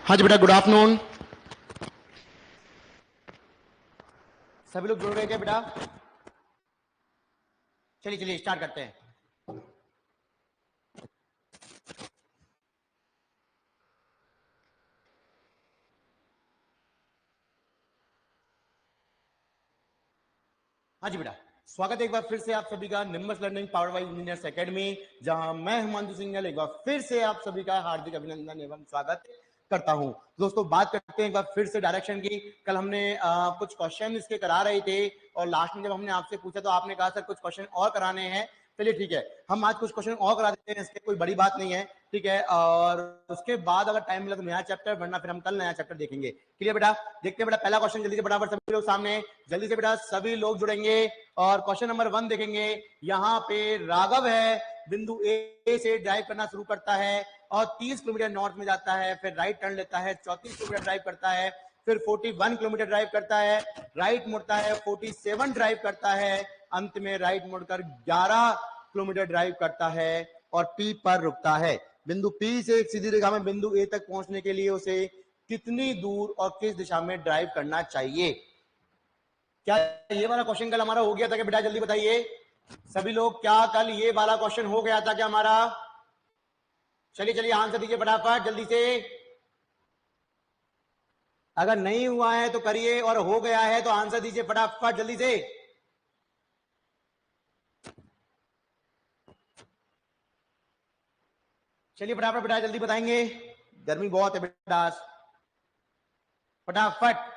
हाँ जी बेटा, good afternoon. सभी लोग जुड़ गए क्या बेटा? चलिए चलिए स्टार्ट करते हैं। हाँ जी बेटा, स्वागत है एक बार फिर से आप सभी का nimbus learning power bye engineers academy, जहां मैं हिमांशु सिंघल एक बार फिर से आप सभी का हार्दिक अभिनंदन एवं स्वागत करता हूं। दोस्तों, बात करते हैं एक बार फिर से डायरेक्शन की। कल हमने कुछ क्वेश्चन इसके करा रहे थे और लास्ट में जब हमने आपसे पूछा तो आपने कहा सर कुछ क्वेश्चन और कराने हैं। चलिए ठीक है, हम आज कुछ क्वेश्चन और करा देते हैं, इसके कोई बड़ी बात नहीं है, ठीक है। और उसके बाद अगर टाइम मिला तो नया चैप्टर, वरना फिर हम कल नया चैप्टर देखेंगे। क्लियर बेटा? देखते हैं बेटा पहला क्वेश्चन जल्दी से फटाफट सभी लोग सामने, जल्दी से बेटा सभी लोग जुड़ेंगे और क्वेश्चन नंबर 1 देखेंगे। यहाँ पे राघव है, बिंदु ए से ड्राइव करना शुरू करता है और 30 किलोमीटर नॉर्थ में जाता है, फिर राइट टर्न लेता है, 34 किलोमीटर ड्राइव करता है, फिर 41 किलोमीटर ड्राइव करता है, राइट मुड़ता है, 47 ड्राइव करता है, अंत में राइट मुड़कर 11 किलोमीटर ड्राइव करता है और पी पर रुकता है। बिंदु पी से एक सीधी रेखा में बिंदु ए तक पहुंचने के लिए उसे कितनी दूर और किस दिशा में ड्राइव करना चाहिए? क्या ये वाला क्वेश्चन कल हमारा हो गया था क्या बेटा? जल्दी बताइए सभी लोग, क्या कल ये वाला क्वेश्चन हो गया था क्या हमारा? चलिए चलिए आंसर दीजिए फटाफट जल्दी से। अगर नहीं हुआ है तो करिए और हो गया है तो आंसर दीजिए फटाफट जल्दी से। चलिए फटाफट बेटा जल्दी बताएंगे, गर्मी बहुत है बेटा, फटाफट।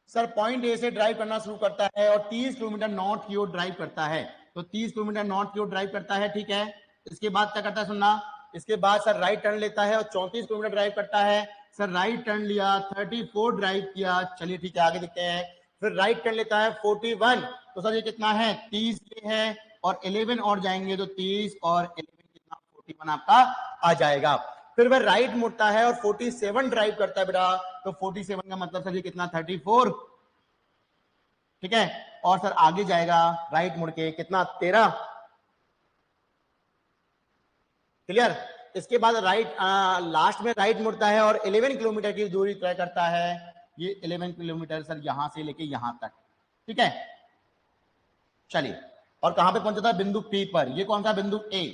सर पॉइंट ए से ड्राइव करना शुरू करता है और 30 किलोमीटर नॉर्थ की ओर ड्राइव करता है, तो 30 किलोमीटर नॉर्थ की ओर ड्राइव करता है, ठीक है। इसके बाद क्या करता है सुनना, इसके बाद सर राइट टर्न लेता है और 34 किलोमीटर ड्राइव करता है। सर राइट टर्न लिया, 34 ड्राइव किया, चलिए ठीक है आगे देखते हैं। फिर राइट टर्न लेता है 41, तो सर ये कितना है? 30 ये है और 11 और जाएंगे तो 30 और 11 कितना? 41 आपका आ जाएगा। फिर वह राइट मुड़ता है और 47 ड्राइव करता है बेटा, तो 47 का मतलब सर ये कितना? 34, ठीक है। और सर आगे जाएगा राइट मुड़ के कितना? 13। क्लियर? इसके बाद राइट लास्ट में राइट मुड़ता है और 11 किलोमीटर की दूरी तय करता है। ये 11 किलोमीटर सर यहां से लेके यहां तक, ठीक है। चलिए, और कहां पे पहुंचा था? बिंदु पी पर। ये कौन सा? बिंदु ए,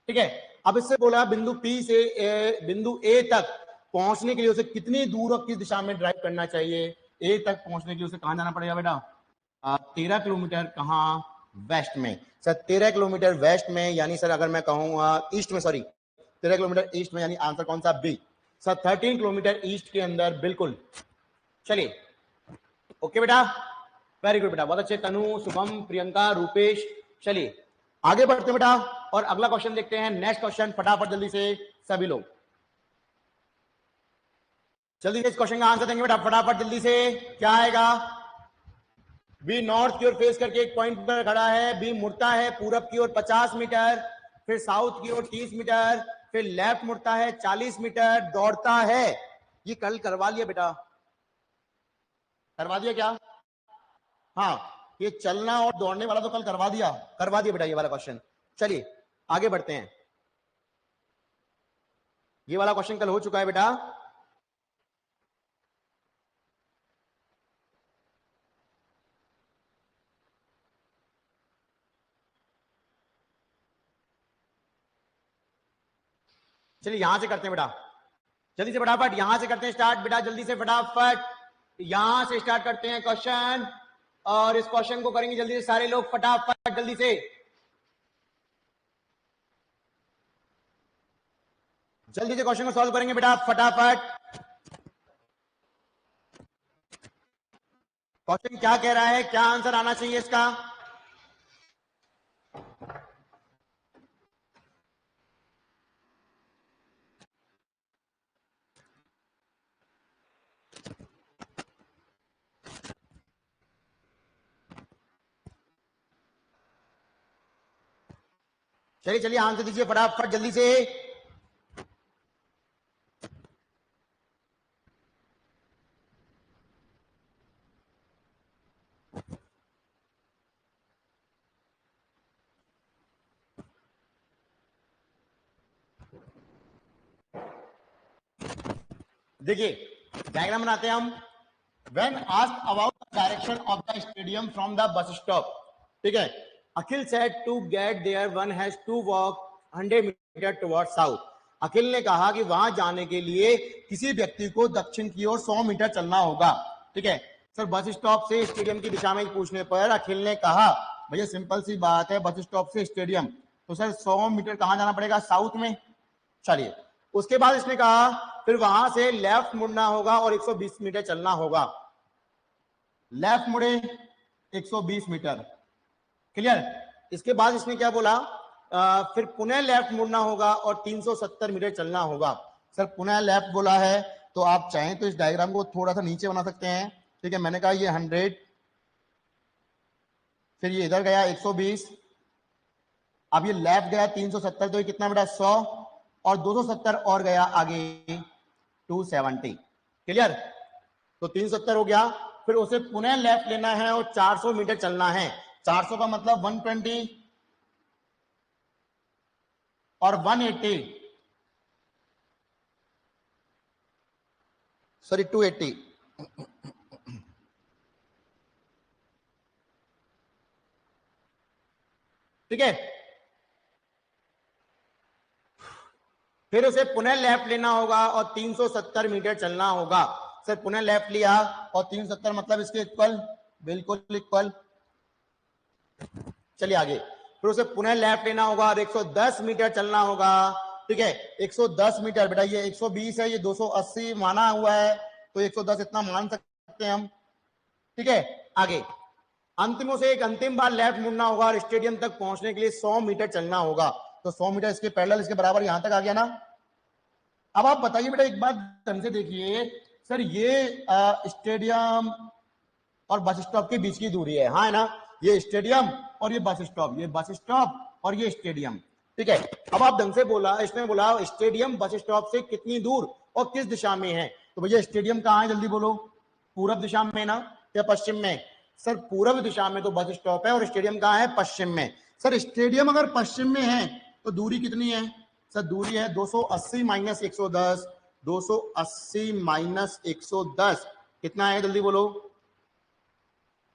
ठीक है। अब इससे बोला बिंदु पी से बिंदु ए तक पहुंचने के लिए उसे कितनी दूर और किस दिशा में ड्राइव करना चाहिए? ए तक पहुंचने के लिए उसे कहां जाना पड़ेगा बेटा? 13 किलोमीटर कहां? वेस्ट में। सर 13 किलोमीटर वेस्ट में, यानी सर अगर मैं कहूंगा ईस्ट में, सॉरी 13 किलोमीटर ईस्ट में, यानी आंसर कौन सा? बी। सर 13 किलोमीटर ईस्ट के अंदर, बिल्कुल। चलिए ओके बेटा, वेरी गुड बेटा, बहुत अच्छे। तनु, शुभम, प्रियंका, रूपेश। चलिए आगे बढ़ते हैं बेटा और अगला क्वेश्चन देखते हैं। नेक्स्ट क्वेश्चन फटाफट जल्दी से सभी लोग जल्दी से इस क्वेश्चन का आंसर देंगे बेटा फटाफट जल्दी से। क्या आएगा? बी नॉर्थ की ओर फेस करके एक पॉइंट पर खड़ा है, बी मुड़ता है पूरब की ओर 50 मीटर, फिर साउथ की ओर 30 मीटर, फिर लेफ्ट मुड़ता है 40 मीटर, दौड़ता है। ये कल करवा लिया बेटा, करवा दिया क्या? हाँ, ये चलना और दौड़ने वाला तो कल करवा दिया बेटा ये वाला क्वेश्चन। चलिए आगे बढ़ते हैं। ये वाला क्वेश्चन कल हो चुका है बेटा। चलिए यहां से करते हैं बेटा, जल्दी से फटाफट यहां से करते हैं स्टार्ट बेटा, जल्दी से फटाफट यहां से स्टार्ट करते हैं क्वेश्चन। और इस क्वेश्चन को करेंगे जल्दी से सारे लोग फटाफट जल्दी से, जल्दी से क्वेश्चन को सॉल्व करेंगे बेटा फटाफट। क्वेश्चन क्या कह रहा है, क्या आंसर आना चाहिए इसका? चलिए चलिए आंसर दीजिए फटाफट जल्दी से। देखिए डायग्राम बनाते हैं हम। When asked about the direction of the stadium from the bus stop, ठीक है, Akhil said to get there one has to walk 100 metre towards south. Akhil ने कहा कि वहां जाने के लिए किसी व्यक्ति को दक्षिण की ओर 100 मीटर चलना होगा। ठीक है सर, बस स्टॉप से स्टेडियम की दिशा में पूछने पर अखिल ने कहा भैया सिंपल सी बात है, बस स्टॉप से स्टेडियम तो सर 100 मीटर कहां जाना पड़ेगा, साउथ में। चलिए उसके बाद इसने कहा फिर वहां से लेफ्ट मुड़ना होगा और 120 मीटर चलना होगा। लेफ्ट मुड़े 120 मीटर, क्लियर। इसके बाद इसने क्या बोला, फिर पुनः लेफ्ट मुड़ना होगा और 370 मीटर चलना होगा। सर पुनः लेफ्ट बोला है तो आप चाहें तो इस डायग्राम को थोड़ा सा नीचे बना सकते हैं। ठीक है, मैंने कहा ये 100, फिर ये इधर गया 120, अब ये लेफ्ट गया 370, तो ये कितना बेटा 100, और 270 और गया आगे 270, क्लियर। तो 370 हो गया, फिर उसे पुनः लेफ्ट लेना है और 400 मीटर चलना है। 400 का मतलब 120 और 180, सॉरी 280, ठीक है। फिर उसे पुनः लेफ्ट लेना होगा और 370 मीटर चलना होगा। सर पुनः लेफ्ट लिया और 370 मतलब इसके इक्वल, बिल्कुल इक्वल। चलिए आगे, फिर उसे पुनः लेफ्ट लेना होगा और 110 मीटर चलना होगा। ठीक है, 110 मीटर बेटा, ये 120 है, ये 280 माना हुआ है, तो 110 इतना मान सकते हैं हम। ठीक है, आगे अंतिमों से एक अंतिम बार लेफ्ट मुड़ना होगा और स्टेडियम तक पहुंचने के लिए 100 मीटर चलना होगा। तो 100 मीटर इसके पैरेलल, इसके बराबर यहां तक आ गया ना। अब आप बताइए बेटा एक बात ढंग से देखिए, सर ये स्टेडियम और बस स्टॉप के बीच की दूरी है, हाँ है ना, ये स्टेडियम और ये बस स्टॉप, ये बस स्टॉप और ये स्टेडियम। ठीक है, अब आप ढंग से बोला, इसने बोला स्टेडियम बस स्टॉप से कितनी दूर और किस दिशा में है। तो भैया स्टेडियम कहाँ है, जल्दी बोलो, पूरब दिशा में ना या पश्चिम में। सर पूरब दिशा में तो बस स्टॉप है और स्टेडियम कहाँ है, पश्चिम में। सर स्टेडियम अगर पश्चिम में है तो दूरी कितनी है, सर दूरी है 280 माइनस 110, 280 माइनस 110 कितना है, जल्दी बोलो,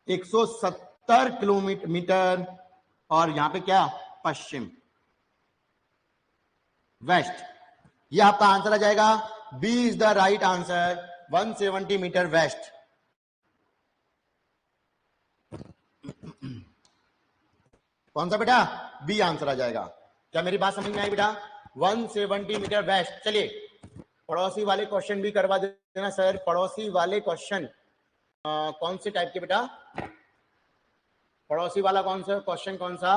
170 किलोमीटर। और यहां पे क्या, पश्चिम, वेस्ट। ये आपका आंसर आ जाएगा, B is the right answer, 170 metre west. कौन सा बेटा, बी आंसर आ जाएगा। क्या मेरी बात समझ में आई बेटा, 170 मीटर वेस्ट। चलिए पड़ोसी वाले क्वेश्चन भी करवा देना सर, पड़ोसी वाले क्वेश्चन कौन से टाइप के बेटा, पड़ोसी वाला कौन सा क्वेश्चन, कौन सा,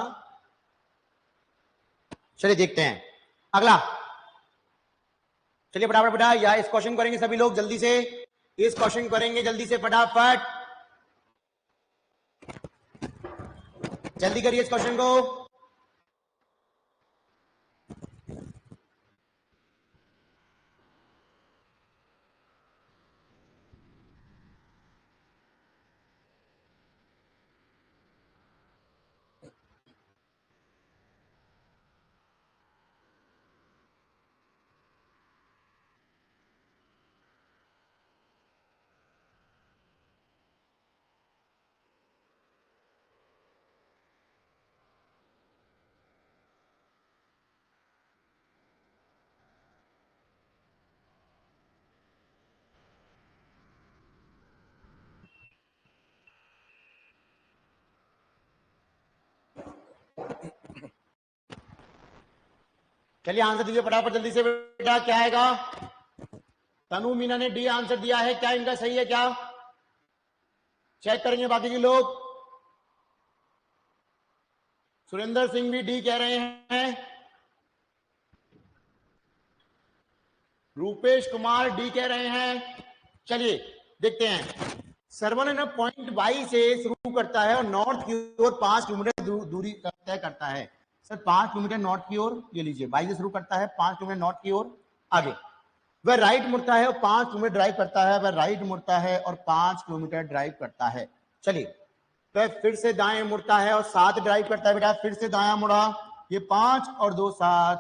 चलिए देखते हैं अगला। चलिए फटाफट बेटा, या इस क्वेश्चन करेंगे सभी लोग जल्दी से, इस क्वेश्चन करेंगे जल्दी से फटाफट, जल्दी करिए इस क्वेश्चन को। चलिए आंसर दीजिए फटाफट जल्दी से बेटा, क्या आएगा। तनु मीना ने डी आंसर दिया है, क्या इनका सही है क्या, चेक करेंगे बाकी के लोग। सुरेंद्र सिंह भी डी कह रहे हैं, रूपेश कुमार डी कह रहे हैं। चलिए देखते हैं, सर्वन ना पॉइंट वाई से शुरू करता है और नॉर्थ की ओर 5 किलोमीटर दूरी तय करता है। सर 5 किलोमीटर नॉर्थ की ओर, ये लीजिए वाई से शुरू करता है 5 किलोमीटर नॉर्थ की ओर, आगे वह राइट मुड़ता है और 5 किलोमीटर ड्राइव करता है, वह राइट मुड़ता है और 5 किलोमीटर ड्राइव करता है। चलिए वह फिर से दाएं मुड़ता है और 7 ड्राइव करता है बेटा, फिर से दाया मुड़ा, ये 5 और 2 7,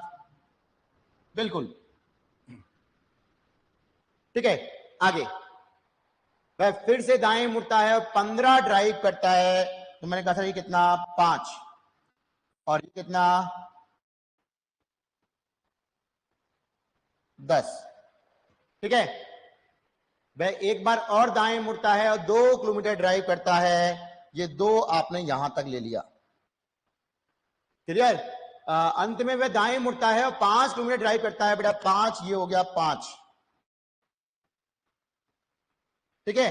बिल्कुल ठीक है, आगे वह फिर से दाएं मुड़ता है और 15 ड्राइव करता है। तो मैंने कहा सर ये कितना 5 और ये कितना 10। ठीक है, वह एक बार और दाएं मुड़ता है और 2 किलोमीटर ड्राइव करता है। ये 2 आपने यहां तक ले लिया। क्लियर? अंत में वह दाएं मुड़ता है और 5 किलोमीटर ड्राइव करता है। बेटा 5, ये हो गया 5। ठीक है,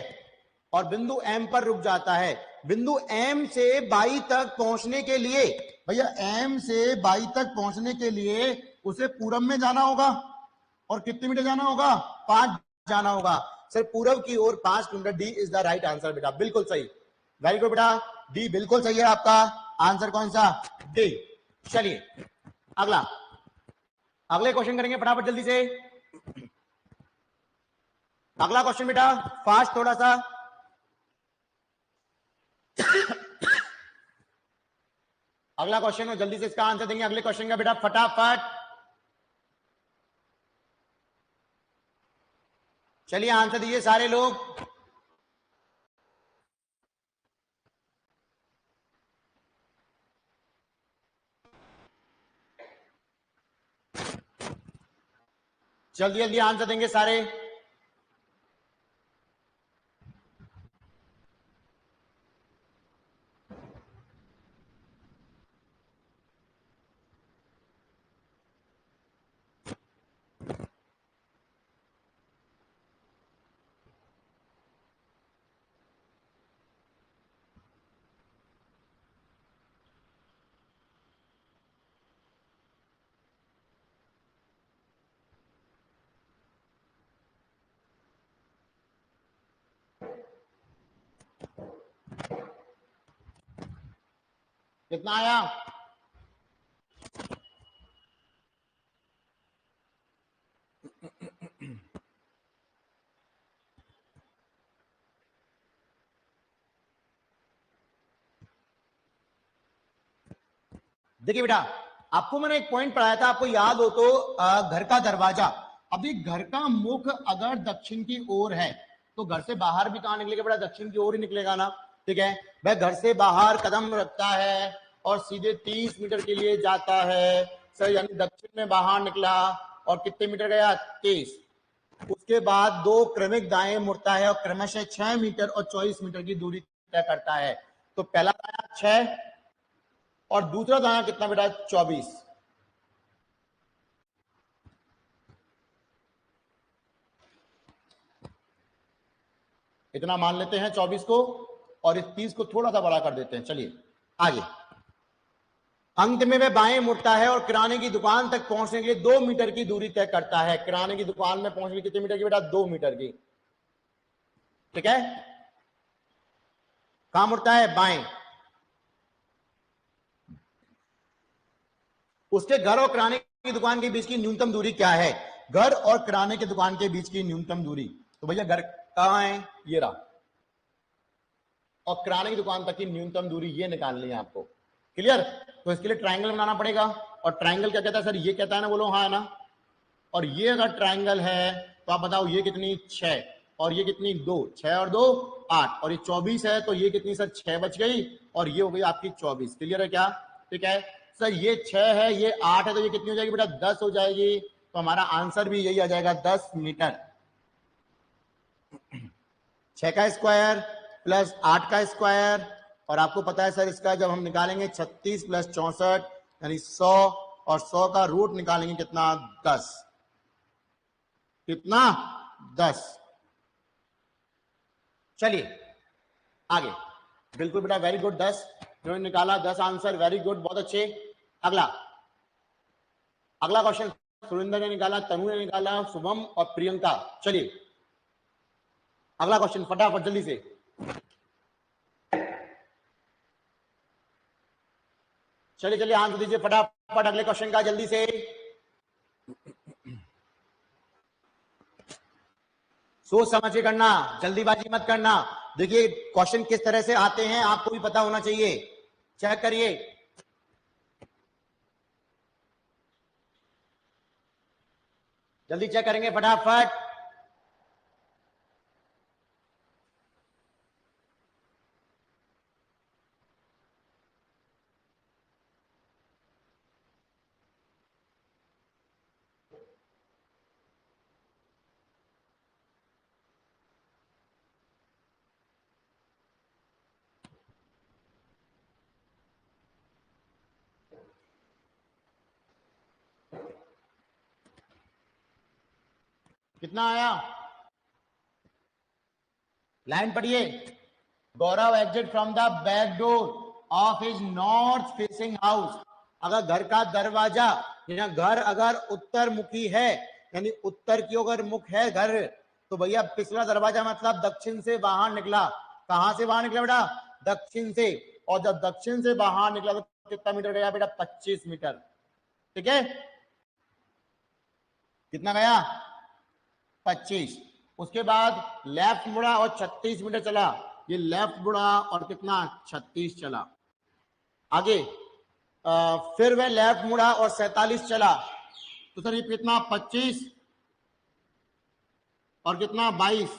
और बिंदु एम पर रुक जाता है। बिंदु एम से बाई तक पहुंचने के लिए, भैया एम से बाई तक पहुंचने के लिए उसे पूरब में जाना होगा। और कितने मीटर जाना होगा? 5 जाना होगा। सर पूरब की ओर 5 kilometre. D is the right answer बेटा, बिल्कुल सही। वेरी गुड बेटा, डी बिल्कुल सही है आपका आंसर। कौन सा? डी। चलिए अगला, अगले क्वेश्चन करेंगे फटाफट जल्दी से। अगला क्वेश्चन बेटा फास्ट थोड़ा सा। अगला क्वेश्चन है, जल्दी से इसका आंसर देंगे अगले क्वेश्चन का बेटा फटाफट। चलिए आंसर दीजिए सारे लोग। जल्दी जल्दी आंसर देंगे सारे। कितना आया? देखिए बेटा, आपको मैंने एक पॉइंट पढ़ाया था, आपको याद हो तो घर का दरवाजा। अभी घर का मुख अगर दक्षिण की ओर है तो घर से बाहर भी कहां निकलेगा बेटा? दक्षिण की ओर ही निकलेगा ना। ठीक है, वह घर से बाहर कदम रखता है और सीधे 30 मीटर के लिए जाता है। सर यानी दक्षिण में बाहर निकला और कितने मीटर गया? 30। उसके बाद 2 क्रमिक दाएं मुड़ता है और क्रमशः 6 मीटर और 24 मीटर की दूरी तय करता है। तो पहला दाया 6 और दूसरा दाना कितना बेटा? 24। इतना मान लेते हैं 24 को और इस 30 को थोड़ा सा बड़ा कर देते हैं। चलिए आगे, अंत में वह बाएं मुड़ता है और किराने की दुकान तक पहुंचने के लिए 2 मीटर की दूरी तय करता है। किराने की दुकान में पहुंचने कितने मीटर की बेटा? 2 मीटर की। ठीक है, कहां मुड़ता है? बाएं। उसके घर और किराने की दुकान के बीच की न्यूनतम दूरी क्या है? घर और किराने की दुकान के बीच की न्यूनतम दूरी, तो भैया घर कहां है? ये रहा, और किराने की दुकान तक की न्यूनतम दूरी ये निकालनी है आपको। क्लियर? तो इसके लिए ट्रायंगल बनाना पड़ेगा। और ट्रायंगल क्या कहता है? सर ये कहता है ना, बोलो हाँ है ना। और ये अगर ट्रायंगल है तो आप बताओ ये कितनी? 6 और ये कितनी? 2। 6 और 2 8 और ये 24 है, तो ये कितनी सर? 6 बच गई और ये हो गई आपकी 24। क्लियर है क्या? ठीक है सर, ये 6 है, ये 8 है, तो ये कितनी हो जाएगी बेटा? 10 हो जाएगी। तो हमारा आंसर भी यही आ जाएगा, 10 मीटर। 6 का स्क्वायर प्लस 8 का स्क्वायर, और आपको पता है सर इसका जब हम निकालेंगे 36 प्लस 64 यानी 100, और 100 का रूट निकालेंगे कितना? 10। कितना? 10। चलिए आगे, बिल्कुल बेटा वेरी गुड। 10 जो निकाला, 10 आंसर, वेरी गुड, बहुत अच्छे। अगला, अगला क्वेश्चन सुरेंद्र ने निकाला, तनु ने निकाला, शुभम और प्रियंका। चलिए अगला क्वेश्चन फटाफट जल्दी से। चलिए चलिए आंसर दीजिए फटाफट अगले क्वेश्चन का जल्दी से। सोच समझ के करना, जल्दीबाजी मत करना। देखिए क्वेश्चन किस तरह से आते हैं आपको भी पता होना चाहिए। चेक करिए, जल्दी चेक करेंगे फटाफट। कितना आया? लाइन पढ़िए। Gaurav exit from the back door of his north facing house. अगर घर का दरवाजा या घर अगर उत्तर मुखी है, यानी उत्तर की अगर मुख है घर, तो भैया पिछला दरवाजा मतलब दक्षिण से बाहर निकला। कहां से बाहर निकला बेटा? दक्षिण से। और जब दक्षिण से बाहर निकला तो कितना मीटर गया बेटा? 25 मीटर। ठीक है, कितना गया? 25। उसके बाद लेफ्ट मुड़ा और 36 मीटर चला। ये लेफ्ट मुड़ा और कितना? 36 चला। आगे फिर वह लेफ्ट मुड़ा और 47 चला। तो सर ये कितना? 25 और कितना? 22।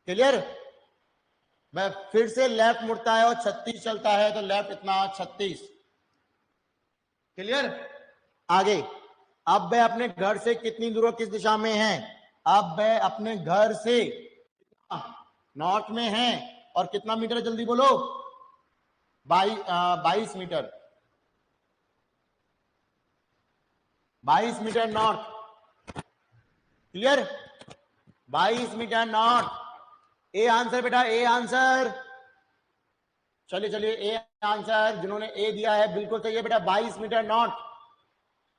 क्लियर? वह फिर से लेफ्ट मुड़ता है और 36 चलता है, तो लेफ्ट इतना 36। क्लियर? आगे अब वह अपने घर से कितनी दूर किस दिशा में है? अब वह अपने घर से नॉर्थ में है और कितना मीटर? जल्दी बोलो। 22 metre. 22 metre north. Clear? 22 metre north. A answer बेटा, ए आंसर। चलिए चलिए, ए आंसर जिन्होंने ए दिया है बिल्कुल सही है बेटा, 22 मीटर नॉर्थ।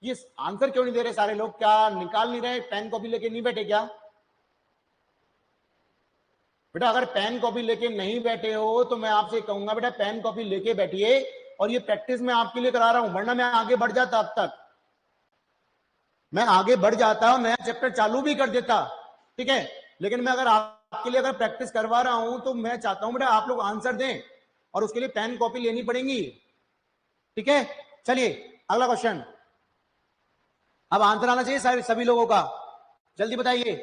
ये आंसर क्यों नहीं दे रहे सारे लोग? क्या निकाल नहीं रहे? पेन कॉपी लेके नहीं बैठे क्या बेटा? अगर पेन कॉपी लेके नहीं बैठे हो तो मैं आपसे कहूंगा बेटा पेन कॉपी लेके बैठिए, और ये प्रैक्टिस मैं आपके लिए करा रहा हूं, वरना मैं आगे बढ़ जाता। अब तक मैं आगे बढ़ जाता और नया चैप्टर चालू भी कर देता। ठीक है, लेकिन मैं अगर आपके लिए अगर प्रैक्टिस करवा रहा हूं तो मैं चाहता हूं बेटा आप लोग आंसर दें, और उसके लिए पेन कॉपी लेनी पड़ेगी। ठीक है, चलिए अगला क्वेश्चन। अब आंसर आना चाहिए सभी लोगों का। जल्दी बताइए।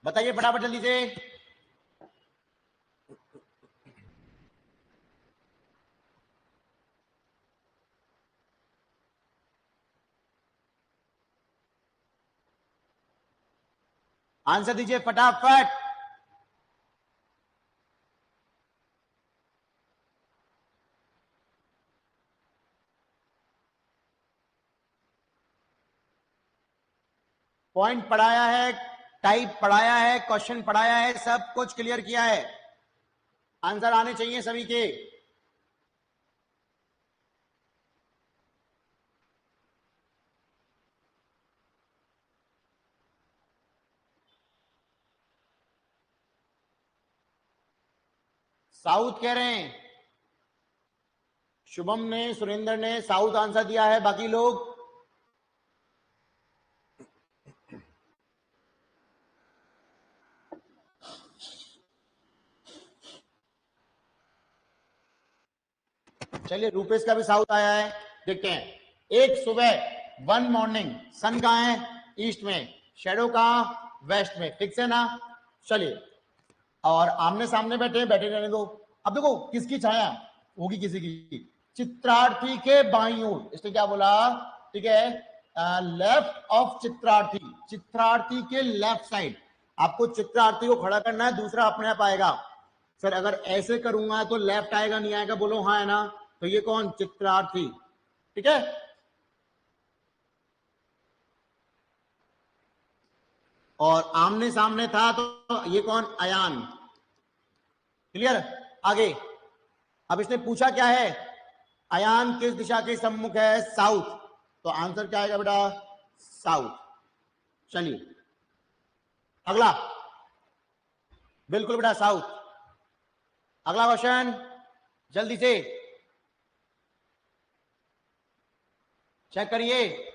बताइए फटाफट जल्दी से। आंसर दीजिए फटाफट। पॉइंट पढ़ाया है, टाइप पढ़ाया है, क्वेश्चन पढ़ाया है, सब कुछ क्लियर किया है। आंसर आने चाहिए सभी के। साउथ कह रहे हैं। शुभम ने, सुरेंद्र ने साउथ आंसर दिया है। बाकी लोग? चलिए रूपेश का भी साउथ आया है, देखते हैं। एक सुबह, वन मॉर्निंग, सन कहां है? ईस्ट में। शेडो कहां? वेस्ट में। फिक्स है ना? चलिए, और आमने सामने बैठे, बैठे रहने दो। अब देखो किसकी छाया होगी? किसी की। चित्रार्थी के बाईं ओर। इसने क्या बोला? ठीक है, लेफ्ट ऑफ चित्रार्थी, चित्रार्थी के लेफ्ट साइड। आपको चित्रार्थी को खड़ा करना है, दूसरा अपने आप आएगा। सर अगर ऐसे करूंगा तो लेफ्ट आएगा नहीं आएगा? बोलो हाँ है ना? तो ये कौन? चित्रार्थी। ठीक है, और आमने सामने था तो ये कौन? अयान। क्लियर? आगे अब इसने पूछा क्या है? अयान किस दिशा के सम्मुख है? साउथ। तो आंसर क्या आएगा बेटा? साउथ। चलिए अगला। बिल्कुल बेटा साउथ। अगला क्वेश्चन जल्दी से चेक करिए।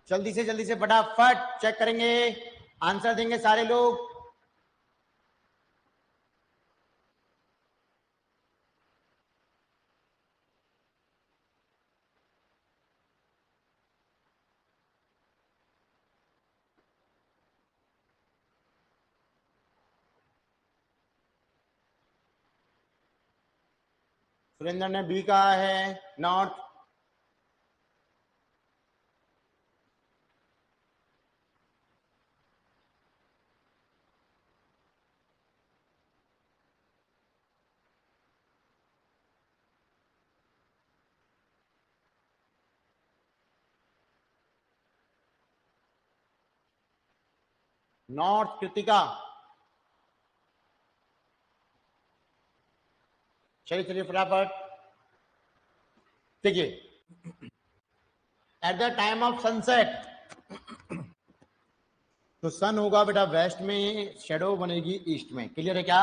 जल्दी से फटाफट चेक करेंगे, आंसर देंगे सारे लोग। सुरेंद्र ने बी कहा है, नॉर्थ। नॉर्थ कृतिका। चलिए चलिए फटाफट। देखिए, at the time of sunset तो सन होगा बेटा वेस्ट में, शेडो बनेगी ईस्ट में। क्लियर है क्या?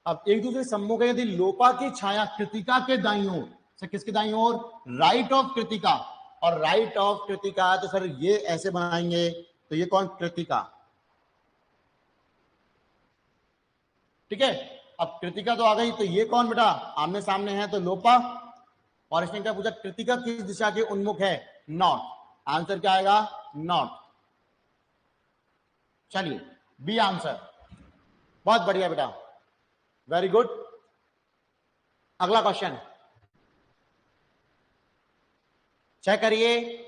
अब एक दूसरे सम्मुख है, यदि लोपा की छाया कृतिका के दाईं ओर, सर किसके दाईं ओर? राइट ऑफ कृतिका, और राइट ऑफ कृतिका तो सर ये ऐसे बनाएंगे, तो ये कौन? कृतिका। ठीक है, अब कृतिका तो आ गई, तो ये कौन बेटा? आमने सामने है तो लोपा। और इसने क्या पूछा? कृतिका किस दिशा के उन्मुख है? नॉर्थ। आंसर क्या आएगा? नॉर्थ। चलिए बी आंसर। बहुत बढ़िया बेटा, वेरी गुड। अगला क्वेश्चन चेक करिए।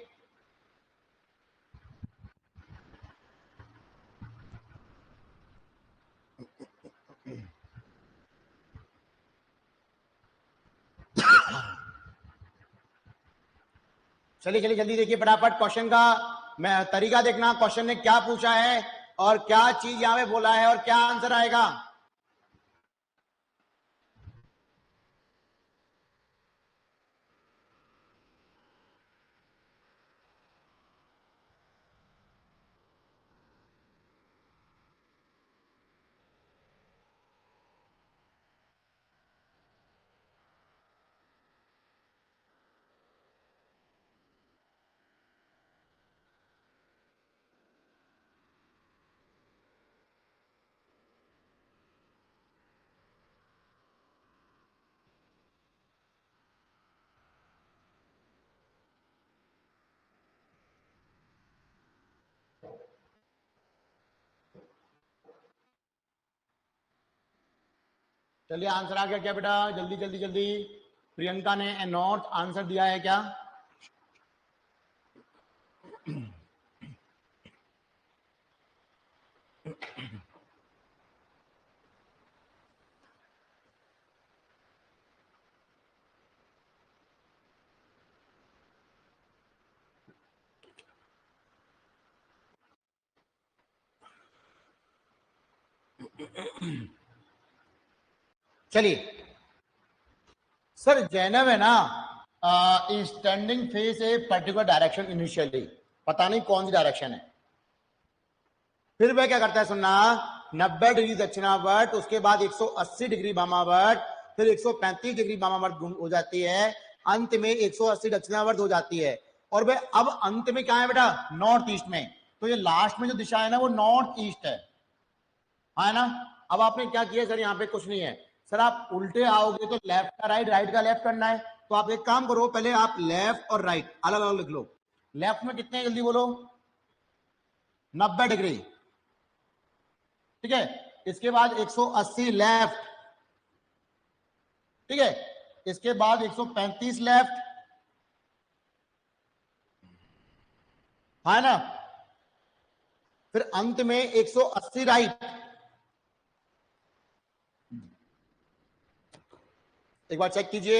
चलिए चलिए जल्दी देखिए फटाफट क्वेश्चन का मैं तरीका देखना, क्वेश्चन ने क्या पूछा है और क्या चीज यहां पे बोला है और क्या आंसर आएगा। चलिए आंसर आ गया क्या बेटा? जल्दी जल्दी जल्दी। प्रियंका ने नॉर्थ आंसर दिया है क्या? चलिए सर, जैनब है ना, standing face a particular direction initially, पता नहीं कौन सी डायरेक्शन है। फिर वह क्या करता है, सुनना, 90 डिग्री दक्षिणावर्त, उसके बाद 180 डिग्री वामावर्त, फिर 135 डिग्री वामावर्त हो जाती है, अंत में 180 दक्षिणावर्त हो जाती है। और वह अब अंत में क्या है बेटा? नॉर्थ ईस्ट में। तो ये लास्ट में जो दिशा है ना, वो नॉर्थ ईस्ट है ना। अब आपने क्या किया सर? यहाँ पे कुछ नहीं है सर, आप उल्टे आओगे तो लेफ्ट का राइट, राइट का लेफ्ट करना है। तो आप एक काम करो, पहले आप लेफ्ट और राइट अलग अलग लिख लो। लेफ्ट में कितने, जल्दी बोलो? 90 डिग्री। ठीक है, इसके बाद 180 लेफ्ट। ठीक है, इसके बाद 135 लेफ्ट, है ना। फिर अंत में 180 राइट। एक बार चेक कीजिए,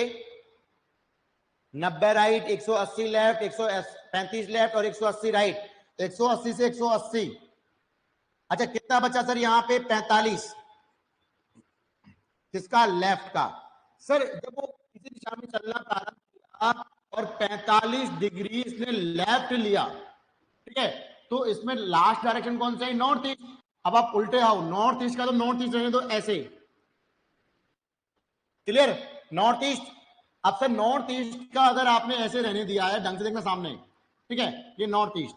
90 राइट, 180 लेफ्ट, 135 लेफ्ट और 180 राइट। 180 से 180, अच्छा कितना बचा सर यहाँ पे? 45। किसका? लेफ्ट का। सर जब वो किसी दिशा में चलना प्रारंभ किया और 45 डिग्री इसने लेफ्ट लिया, ठीक है, तो इसमें लास्ट डायरेक्शन कौन सा है? North east. अब आप उल्टे आओ, नॉर्थ ईस्ट का तो नॉर्थ ईस्ट रहने दो ऐसे। क्लियर? North east. अब सर नॉर्थ ईस्ट का अगर आपने ऐसे रहने दिया है, ढंग से देखना सामने, ठीक है, ये नॉर्थ ईस्ट।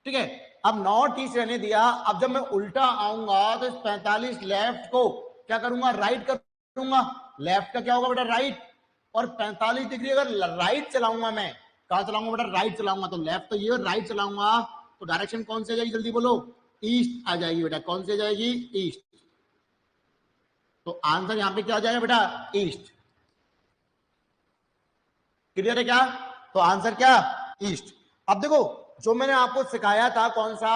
ठीक है, अब नॉर्थ ईस्ट रहने दिया। अब जब मैं उल्टा आऊंगा तो इस 45 लेफ्ट को क्या करूंगा? राइट करूंगा। लेफ्ट का क्या होगा बेटा? राइट। और 45 डिग्री अगर राइट चलाऊंगा, मैं कहा चलाऊंगा बेटा? राइट चलाऊंगा। तो लेफ्ट तो ये, राइट चलाऊंगा तो डायरेक्शन कौन से जाएगी? जल्दी बोलो। ईस्ट आ जाएगी बेटा। कौन से जाएगी? ईस्ट। तो आंसर यहां पे क्या आ जाएगा बेटा? ईस्ट। क्लियर है क्या? तो आंसर क्या? ईस्ट। अब देखो जो मैंने आपको सिखाया था कौन सा,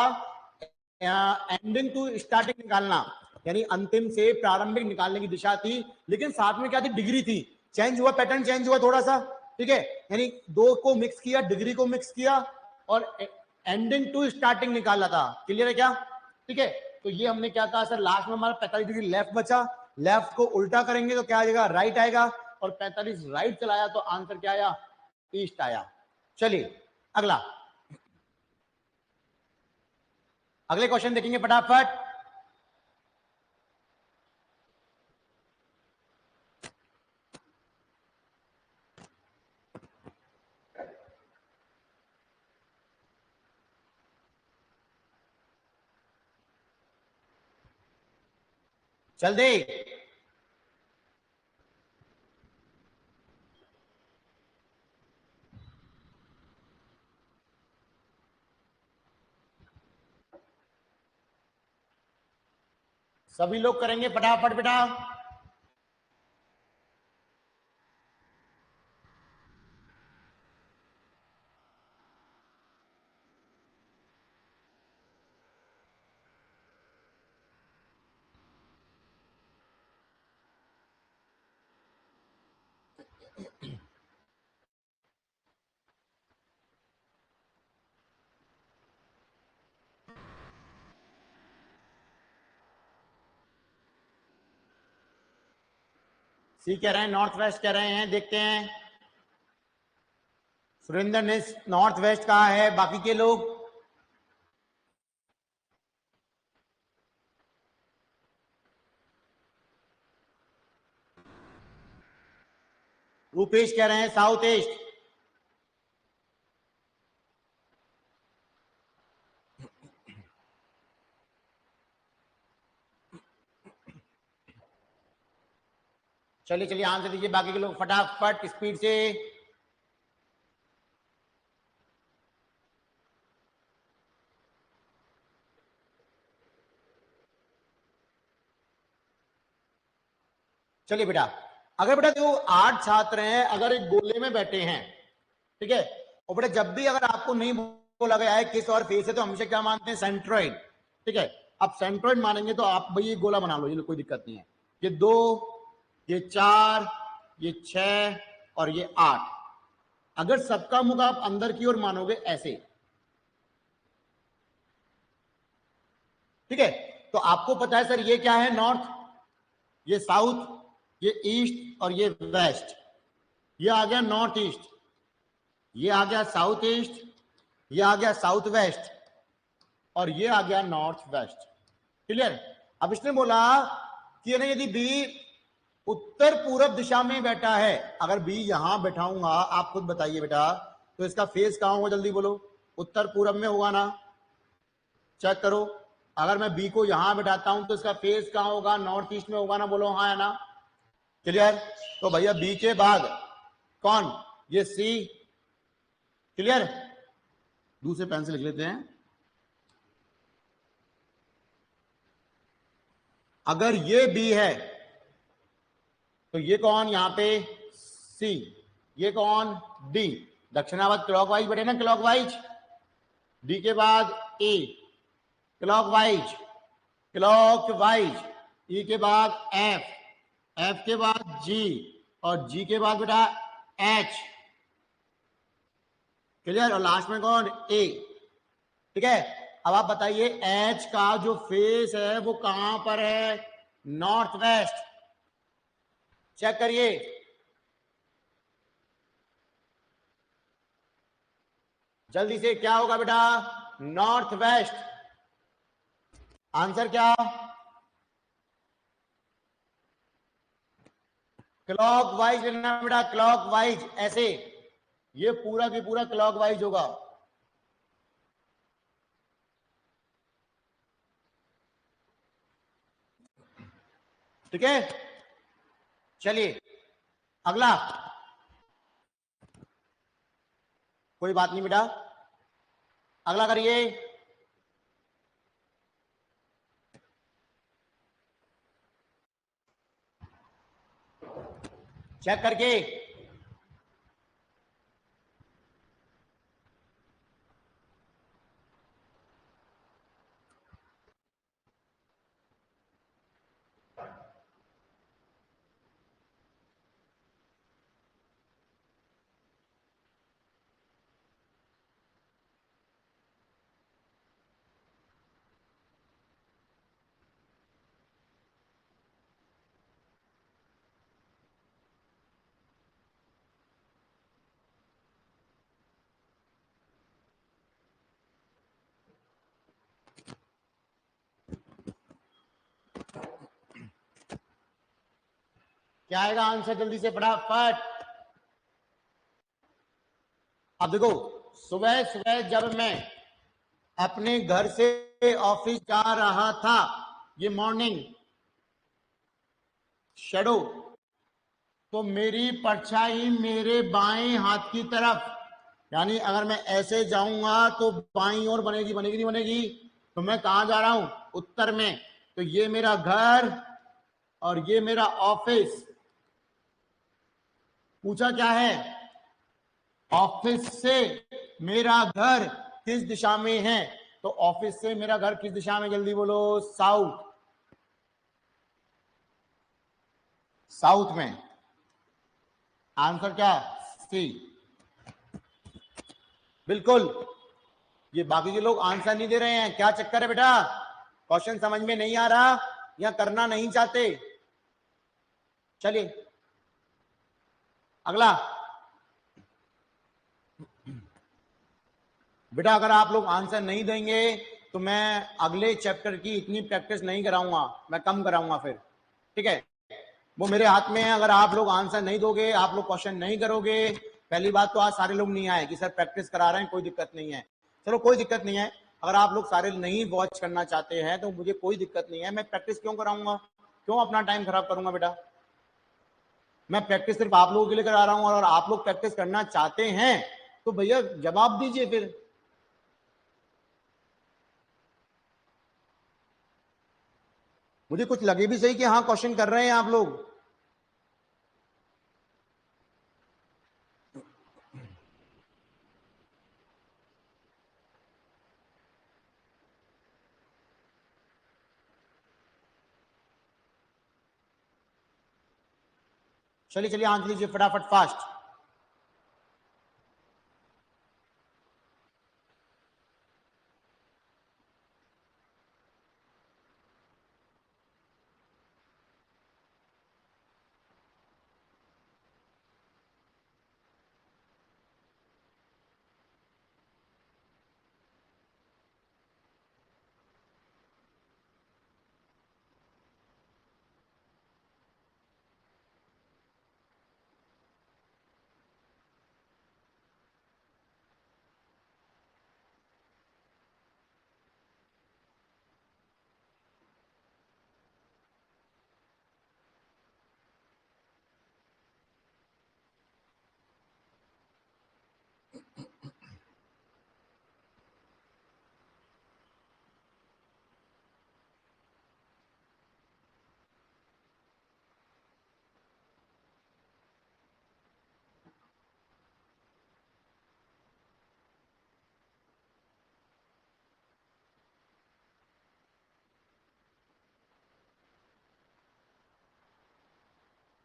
एंडिंग टू स्टार्टिंग निकालना, यानी अंतिम से प्रारंभिक निकालने की दिशा थी, लेकिन साथ में क्या थी, डिग्री थी। चेंज हुआ, पैटर्न चेंज हुआ थोड़ा सा, ठीक है, यानी दो को मिक्स किया, डिग्री को मिक्स किया और एंडिंग टू स्टार्टिंग निकाला था। क्लियर है क्या? ठीक है, तो ये हमने क्या कहा सर, लास्ट में हमारा 45 डिग्री लेफ्ट बचा, लेफ्ट को उल्टा करेंगे तो क्या आ जाएगा, राइट आएगा, और 45 राइट चलाया तो आंसर क्या आया, ईस्ट आया। चलिए अगला, अगले क्वेश्चन देखेंगे फटाफट। चल दे, सभी लोग करेंगे फटाफट बेटा। सी कह रहे हैं, नॉर्थ वेस्ट कह रहे हैं, देखते हैं। सुरेंद्र ने नॉर्थ वेस्ट कहा है, बाकी के लोग? रूपेश कह रहे हैं साउथ ईस्ट। चलिए चलिए आंसर दीजिए बाकी के लोग फटाफट स्पीड से। चलिए बेटा, अगर बेटा देखो 8 छात्र हैं, अगर एक गोले में बैठे हैं, ठीक है, और बेटा जब भी अगर आपको नहीं बोला गया है किस और फेस है, तो हमेशा क्या मानते हैं, सेंट्रोइड। ठीक है, अब सेंट्रोइड मानेंगे तो आप भाई ये गोला बना लो, ये कोई दिक्कत नहीं है। ये 2, ये 4, ये 6 और ये 8। अगर सबका मुख आप अंदर की ओर मानोगे ऐसे, ठीक है, तो आपको पता है सर ये क्या है, नॉर्थ, ये साउथ, ये ईस्ट और ये वेस्ट। ये आ गया नॉर्थ ईस्ट, ये आ गया साउथ ईस्ट, ये आ गया साउथ वेस्ट और ये आ गया नॉर्थ वेस्ट। क्लियर? अब इसने बोला कि यदि बी उत्तर पूर्व दिशा में बैठा है, अगर बी यहां बैठाऊंगा, आप खुद बताइए बेटा, तो इसका फेस कहां होगा, जल्दी बोलो। उत्तर पूर्व में होगा ना, चेक करो। अगर मैं बी को यहां बैठाता हूं तो इसका फेस कहां होगा, नॉर्थ ईस्ट में होगा ना, बोलो हाँ या ना। क्लियर? तो भैया बी के बाद कौन, ये सी। क्लियर? दूसरे पेन से लिख लेते हैं। अगर ये बी है तो ये कौन, यहां पे सी, ये कौन, डी। दक्षिणावर्त क्लॉकवाइज बैठे ना, क्लॉकवाइज। डी के बाद ए, क्लॉकवाइज, क्लॉकवाइज। ई के बाद एफ, एफ के बाद जी, और जी के बाद बेटा एच। क्लियर? और लास्ट में कौन, ए। ठीक है, अब आप बताइए एच का जो फेस है वो कहां पर है, नॉर्थ वेस्ट। चेक करिए, जल्दी से, क्या होगा बेटा, नॉर्थ वेस्ट। आंसर क्या, क्लॉक वाइज लेना बेटा, क्लॉक वाइज, ऐसे, ये पूरा की पूरा क्लॉक वाइज होगा। ठीक है, चलिए अगला। कोई बात नहीं बेटा, अगला करिए। चेक करके, क्या आएगा आंसर जल्दी से फटाफट। अब देखो, सुबह सुबह जब मैं अपने घर से ऑफिस जा रहा था, ये मॉर्निंग शेडो, तो मेरी परछाई मेरे बाएं हाथ की तरफ, यानी अगर मैं ऐसे जाऊंगा तो बाईं ओर बनेगी, बनेगी नहीं बनेगी? तो मैं कहां जा रहा हूं? उत्तर में। तो ये मेरा घर और ये मेरा ऑफिस। पूछा क्या है? ऑफिस से मेरा घर किस दिशा में है? तो ऑफिस से मेरा घर किस दिशा में? जल्दी बोलो। साउथ। साउथ में। आंसर क्या? सी। बिल्कुल। ये बाकी के लोग आंसर नहीं दे रहे हैं, क्या चक्कर है बेटा? क्वेश्चन समझ में नहीं आ रहा या करना नहीं चाहते? चलिए अगला। बेटा अगर आप लोग आंसर नहीं देंगे तो मैं अगले चैप्टर की इतनी प्रैक्टिस नहीं कराऊंगा, मैं कम कराऊंगा फिर। ठीक है, वो मेरे हाथ में है। अगर आप लोग आंसर नहीं दोगे, आप लोग क्वेश्चन नहीं करोगे, पहली बात तो आज सारे लोग नहीं आए कि सर प्रैक्टिस करा रहे हैं, कोई दिक्कत नहीं है। चलो कोई दिक्कत नहीं है, अगर आप लोग सारे नहीं वॉच करना चाहते हैं तो मुझे कोई दिक्कत नहीं है। मैं प्रैक्टिस क्यों कराऊंगा? क्यों अपना टाइम खराब करूंगा बेटा? मैं प्रैक्टिस सिर्फ आप लोगों के लिए करा रहा हूं, और आप लोग प्रैक्टिस करना चाहते हैं तो भैया जवाब दीजिए फिर। मुझे कुछ लगे भी सही कि हाँ क्वेश्चन कर रहे हैं आप लोग। चलिए चलिए आंसर लीजिए फटाफट, फास्ट।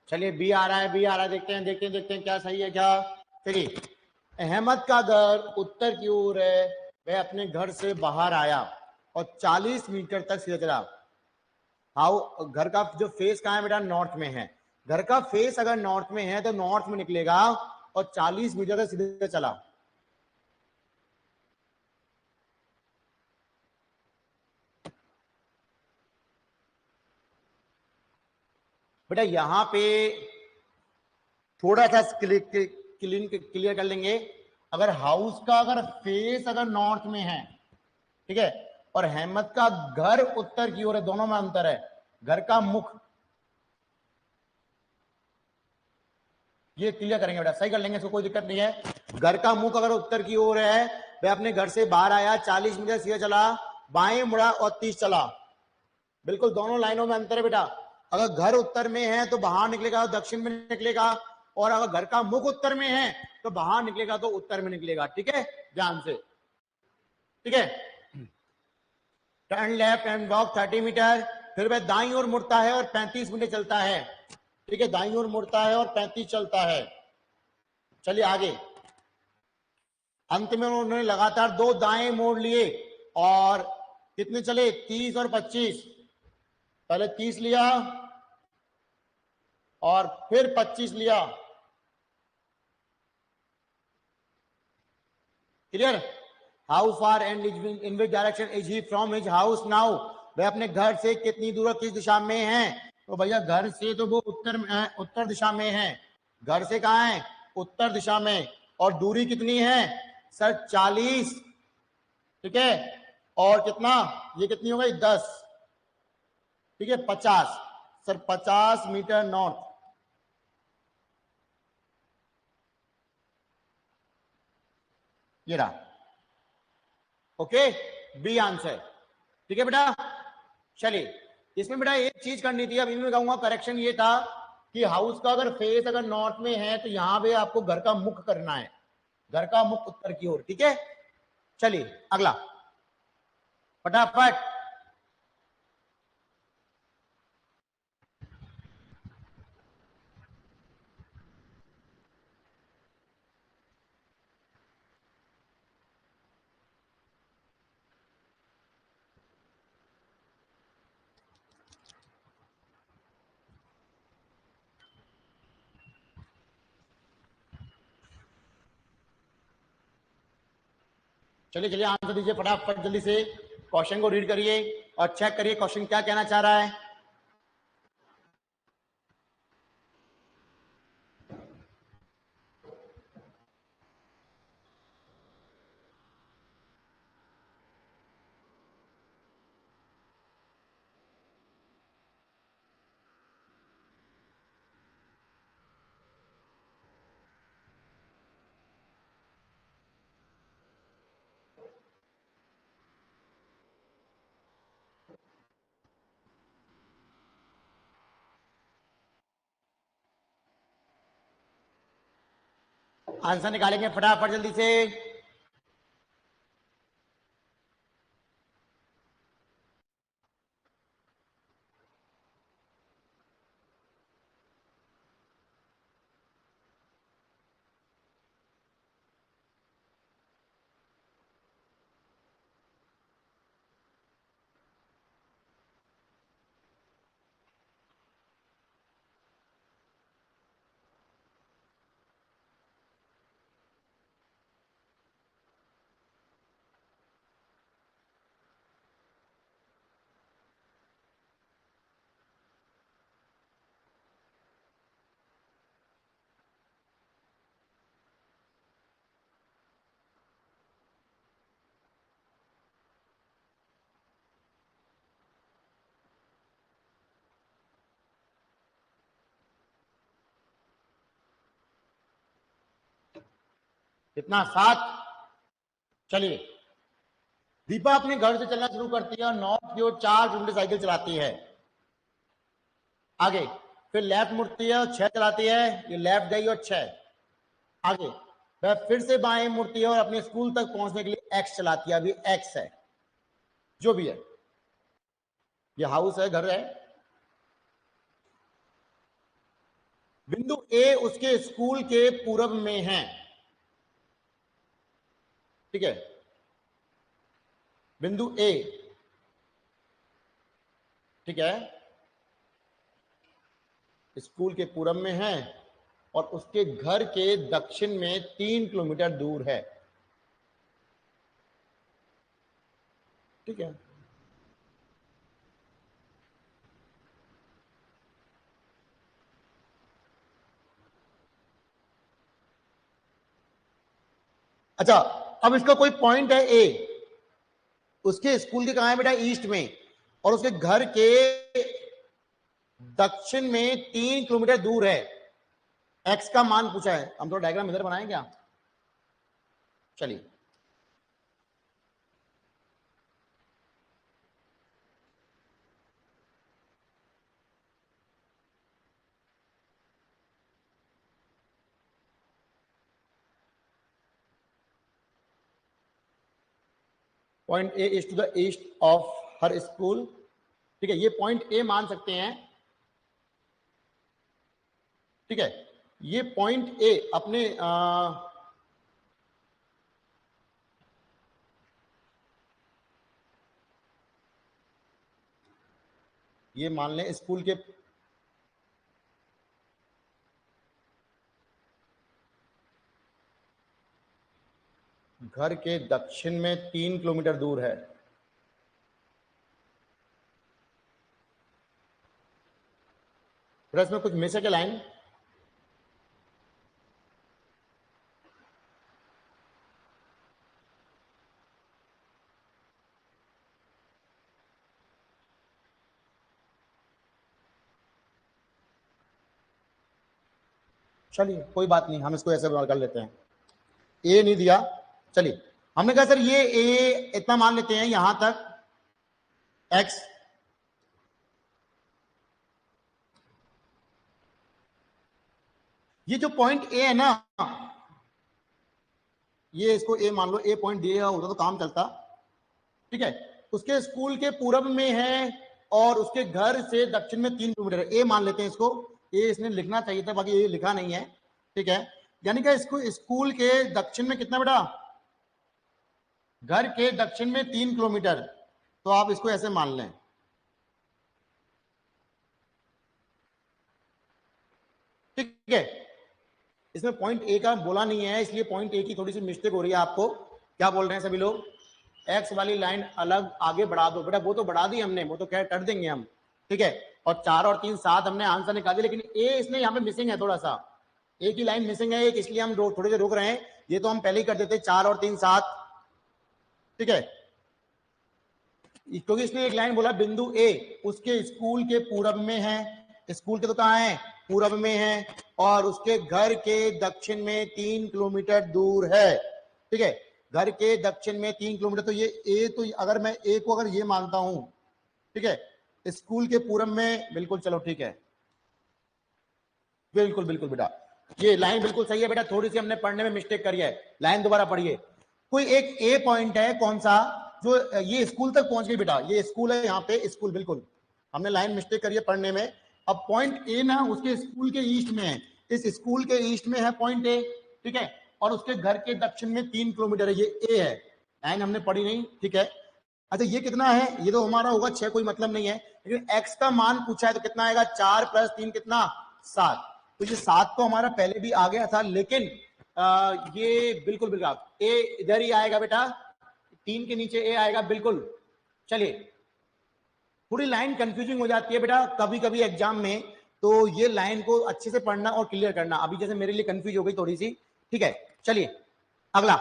चलिए बी आ रहा है, बी आ रहा है, देखते हैं देखते हैं देखते हैं क्या सही है क्या। चलिए, अहमद का घर उत्तर की ओर है, वह अपने घर से बाहर आया और 40 मीटर तक सीधा चला। हाउ, घर का जो फेस कहाँ है बेटा? नॉर्थ में है। घर का फेस अगर नॉर्थ में है तो नॉर्थ में निकलेगा और 40 मीटर तक सीधे चला। बेटा यहां पे थोड़ा सा क्लियर कर लेंगे। अगर हाउस का अगर फेस अगर नॉर्थ में है, ठीक है, और अहमद का घर उत्तर की ओर है, दोनों में अंतर है। घर का मुख, ये क्लियर करेंगे बेटा, सही कर लेंगे, इसको कोई दिक्कत नहीं है। घर का मुख अगर उत्तर की ओर है, वह अपने घर से बाहर आया, 40 मीटर सीधा चला, बाएं मुड़ा और 30 चला। बिल्कुल दोनों लाइनों में अंतर है बेटा। अगर घर उत्तर में है तो बाहर निकलेगा, दक्षिण में निकलेगा, और अगर घर का मुख उत्तर में है तो बाहर निकलेगा तो उत्तर में निकलेगा। ठीक है, ध्यान से। ठीक है, turn left and walk 30 metre, फिर वह दाईं ओर मुड़ता है और 35 मिनट चलता है। ठीक है, दाईं ओर मुड़ता है और 35 चलता है। चलिए आगे। अंत में उन्होंने लगातार 2 दाएं मोड़ लिए और कितने चले? 30 और 25। पहले 30 लिया और फिर 25 लिया। Clear? How far and in which direction is he from his house now? वह अपने घर से कितनी दूर किस दिशा में है? तो भैया घर से तो वो उत्तर उत्तर दिशा में है, घर से कहाँ है, उत्तर दिशा में, और दूरी कितनी है सर 40, ठीक है, और कितना, ये कितनी हो गई 10, ठीक है 50 सर, 50 मीटर नॉर्थ, ये रहा, ओके, बी आंसर, ठीक है बेटा। चलिए इसमें बेटा एक चीज करनी थी, अभी मैं कहूंगा करेक्शन ये था कि हाउस का अगर फेस अगर नॉर्थ में है तो यहां पे आपको घर का मुख करना है, घर का मुख उत्तर की ओर, ठीक है। चलिए अगला फटाफट, चलिए चलिए आंसर दीजिए फटाफट जल्दी से, क्वेश्चन को रीड करिए और चेक करिए क्वेश्चन क्या कहना चाह रहा है। आंसर निकालेंगे फटाफट जल्दी से, कितना 7। चलिए दीपा अपने घर से चलना शुरू करती है और नॉर्थ की ओर 4 किलोमीटर साइकिल चलाती है, आगे फिर लेफ्ट मुड़ती है और 6 चलाती है, ये लेफ्ट गई और 6, आगे वह फिर से बाएं मुड़ती है और अपने स्कूल तक पहुंचने के लिए एक्स चलाती है, अभी एक्स है जो भी है, ये हाउस है घर है, बिंदु ए उसके स्कूल के पूरब में है, ठीक है, बिंदु ए, ठीक है, स्कूल के पूरब में है और उसके घर के दक्षिण में 3 किलोमीटर दूर है, ठीक है। अच्छा अब इसका कोई पॉइंट है ए, उसके स्कूल के कहां है बेटा ईस्ट में, और उसके घर के दक्षिण में 3 किलोमीटर दूर है, एक्स का मान पूछा है, हम तो डायग्राम इधर बनाएं क्या, चलिए point A is to the east of her school, ठीक है, ये पॉइंट ए मान सकते हैं, ठीक है, ये पॉइंट ए अपने ये मान लें स्कूल के घर के दक्षिण में 3 किलोमीटर दूर है, बेटा इसमें कुछ मिस है क्या लाइन? चलिए कोई बात नहीं, हम इसको ऐसे कर लेते हैं। ए नहीं दिया, चलिए हमने कहा सर ये ए इतना मान लेते हैं यहां तक एक्स, ये जो पॉइंट ए है ना, ये इसको ए मान लो, ए पॉइंट दिया होता तो काम चलता, ठीक है। उसके स्कूल के पूरब में है और उसके घर से दक्षिण में 3 किलोमीटर है, ए मान लेते हैं इसको। ए इसने लिखना चाहिए था, बाकी ये लिखा नहीं है, ठीक है। यानी कि इसको स्कूल के दक्षिण में कितना बेटा, घर के दक्षिण में 3 किलोमीटर, तो आप इसको ऐसे मान लें, ठीक है। इसमें पॉइंट ए का बोला नहीं है, इसलिए पॉइंट ए की थोड़ी सी मिस्टेक हो रही है आपको। क्या बोल रहे हैं सभी लोग? एक्स वाली लाइन अलग आगे बढ़ा दो बेटा, वो तो बढ़ा दी हमने, वो तो क्या कर देंगे हम, ठीक है। और 4 और 3 7 हमने आंसर निकाल दिया, लेकिन ए इसने यहाँ पे मिसिंग है, थोड़ा सा ए की लाइन मिसिंग है एक, इसलिए हम थोड़े से रुक रहे हैं। ये तो हम पहले ही कर देते 4 और 3 7, ठीक है। क्योंकि इसने एक लाइन बोला बिंदु ए उसके स्कूल के पूरब में है, स्कूल के तो कहाँ है, पूरब में है, और उसके घर के दक्षिण में 3 किलोमीटर दूर है, ठीक है। घर के दक्षिण में 3 किलोमीटर, तो ये ए, तो अगर मैं ए को अगर ये मानता हूं, ठीक है, स्कूल के पूरब में, बिल्कुल चलो ठीक है, बिल्कुल बिल्कुल बेटा, ये लाइन बिल्कुल सही है बेटा, थोड़ी सी हमने पढ़ने में मिस्टेक करी है, लाइन दोबारा पढ़िए। कोई एक ए पॉइंट है कौन सा, जो ये स्कूल तक पहुंच गई बेटा, ये स्कूल है यहाँ पे, स्कूल, बिल्कुल हमने लाइन मिस्टेक करी है पढ़ने में। अब पॉइंट ए ना उसके स्कूल के ईस्ट में है, इस स्कूल के ईस्ट में है पॉइंट ए, ठीक है, और उसके घर के दक्षिण में 3 किलोमीटर है, ये ए है, लाइन हमने पढ़ी नहीं, ठीक है। अच्छा ये कितना है, ये तो हमारा होगा 6, कोई मतलब नहीं है, लेकिन एक्स का मान पूछा है तो कितना आएगा, 4 + 3 कितना, 7। तो ये 7 तो हमारा पहले भी आ गया था, लेकिन ये बिल्कुल बिल्कुल ए इधर ही आएगा बेटा, 3 के नीचे ए आएगा, बिल्कुल। चलिए, थोड़ी लाइन कंफ्यूजिंग हो जाती है बेटा कभी कभी एग्जाम में, तो ये लाइन को अच्छे से पढ़ना और क्लियर करना, अभी जैसे मेरे लिए कंफ्यूज हो गई थोड़ी सी, ठीक है। चलिए अगला,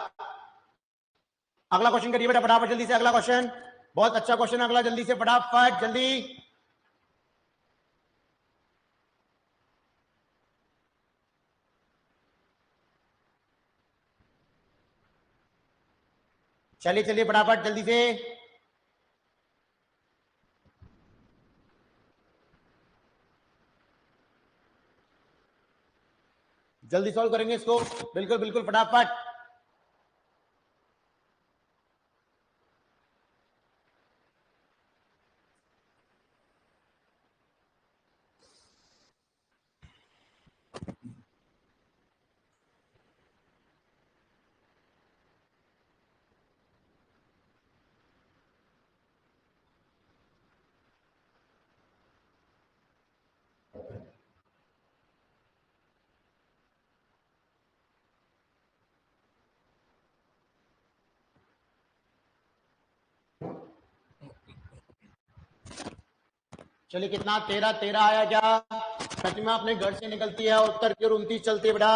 अगला क्वेश्चन करिए बेटा फटाफट जल्दी से, अगला क्वेश्चन, बहुत अच्छा क्वेश्चन, अगला जल्दी से फटाफट जल्दी। चलिए चलिए फटाफट जल्दी से, जल्दी सॉल्व करेंगे इसको, बिल्कुल बिल्कुल फटाफट। चलिए कितना, 13 13 आया क्या? प्रतिमा अपने घर से निकलती है, उत्तर की ओर 29 चलती है बेटा,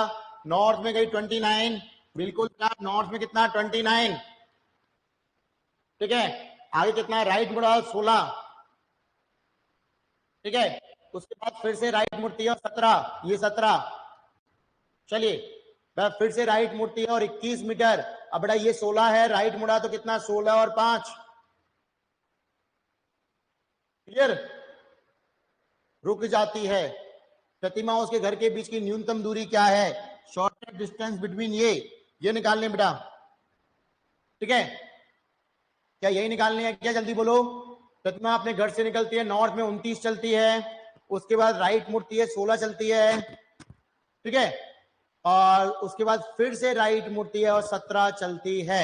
नॉर्थ में गई 29, बिल्कुल नॉर्थ में कितना, 29, ठीक है। आगे कितना, राइट मुड़ा 16, ठीक है। उसके बाद फिर से राइट मुड़ती है 17, ये 17, चलिए फिर से राइट मुड़ती है और 21 मीटर, अब बेटा ये 16 है, राइट मुड़ा तो कितना, 16 और 5, क्लियर, रुक जाती है। प्रतिमा उसके घर के बीच की न्यूनतम दूरी क्या है, शॉर्टेस्ट डिस्टेंस बिटवीन, ये निकालने बेटा, ठीक है। क्या यही निकालने है क्या, जल्दी बोलो। प्रतिमा अपने घर से निकलती है, नॉर्थ में 29 चलती है, उसके बाद राइट मुड़ती है 16 चलती है, ठीक है, और उसके बाद फिर से राइट मुड़ती है और 17 चलती है,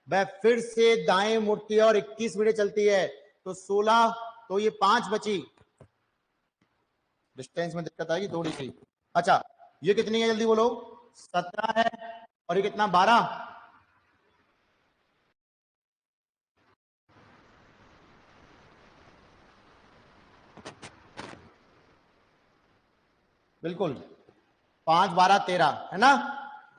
वह फिर से दाएं मुड़ती है और 21 मिनट चलती है, तो 16, तो ये 5 बची, डिस्टेंस में दिक्कत आएगी थोड़ी सी। अच्छा ये कितनी है जल्दी बोलो, 17 है, और ये कितना, 12, बिल्कुल 5 12 13 है ना,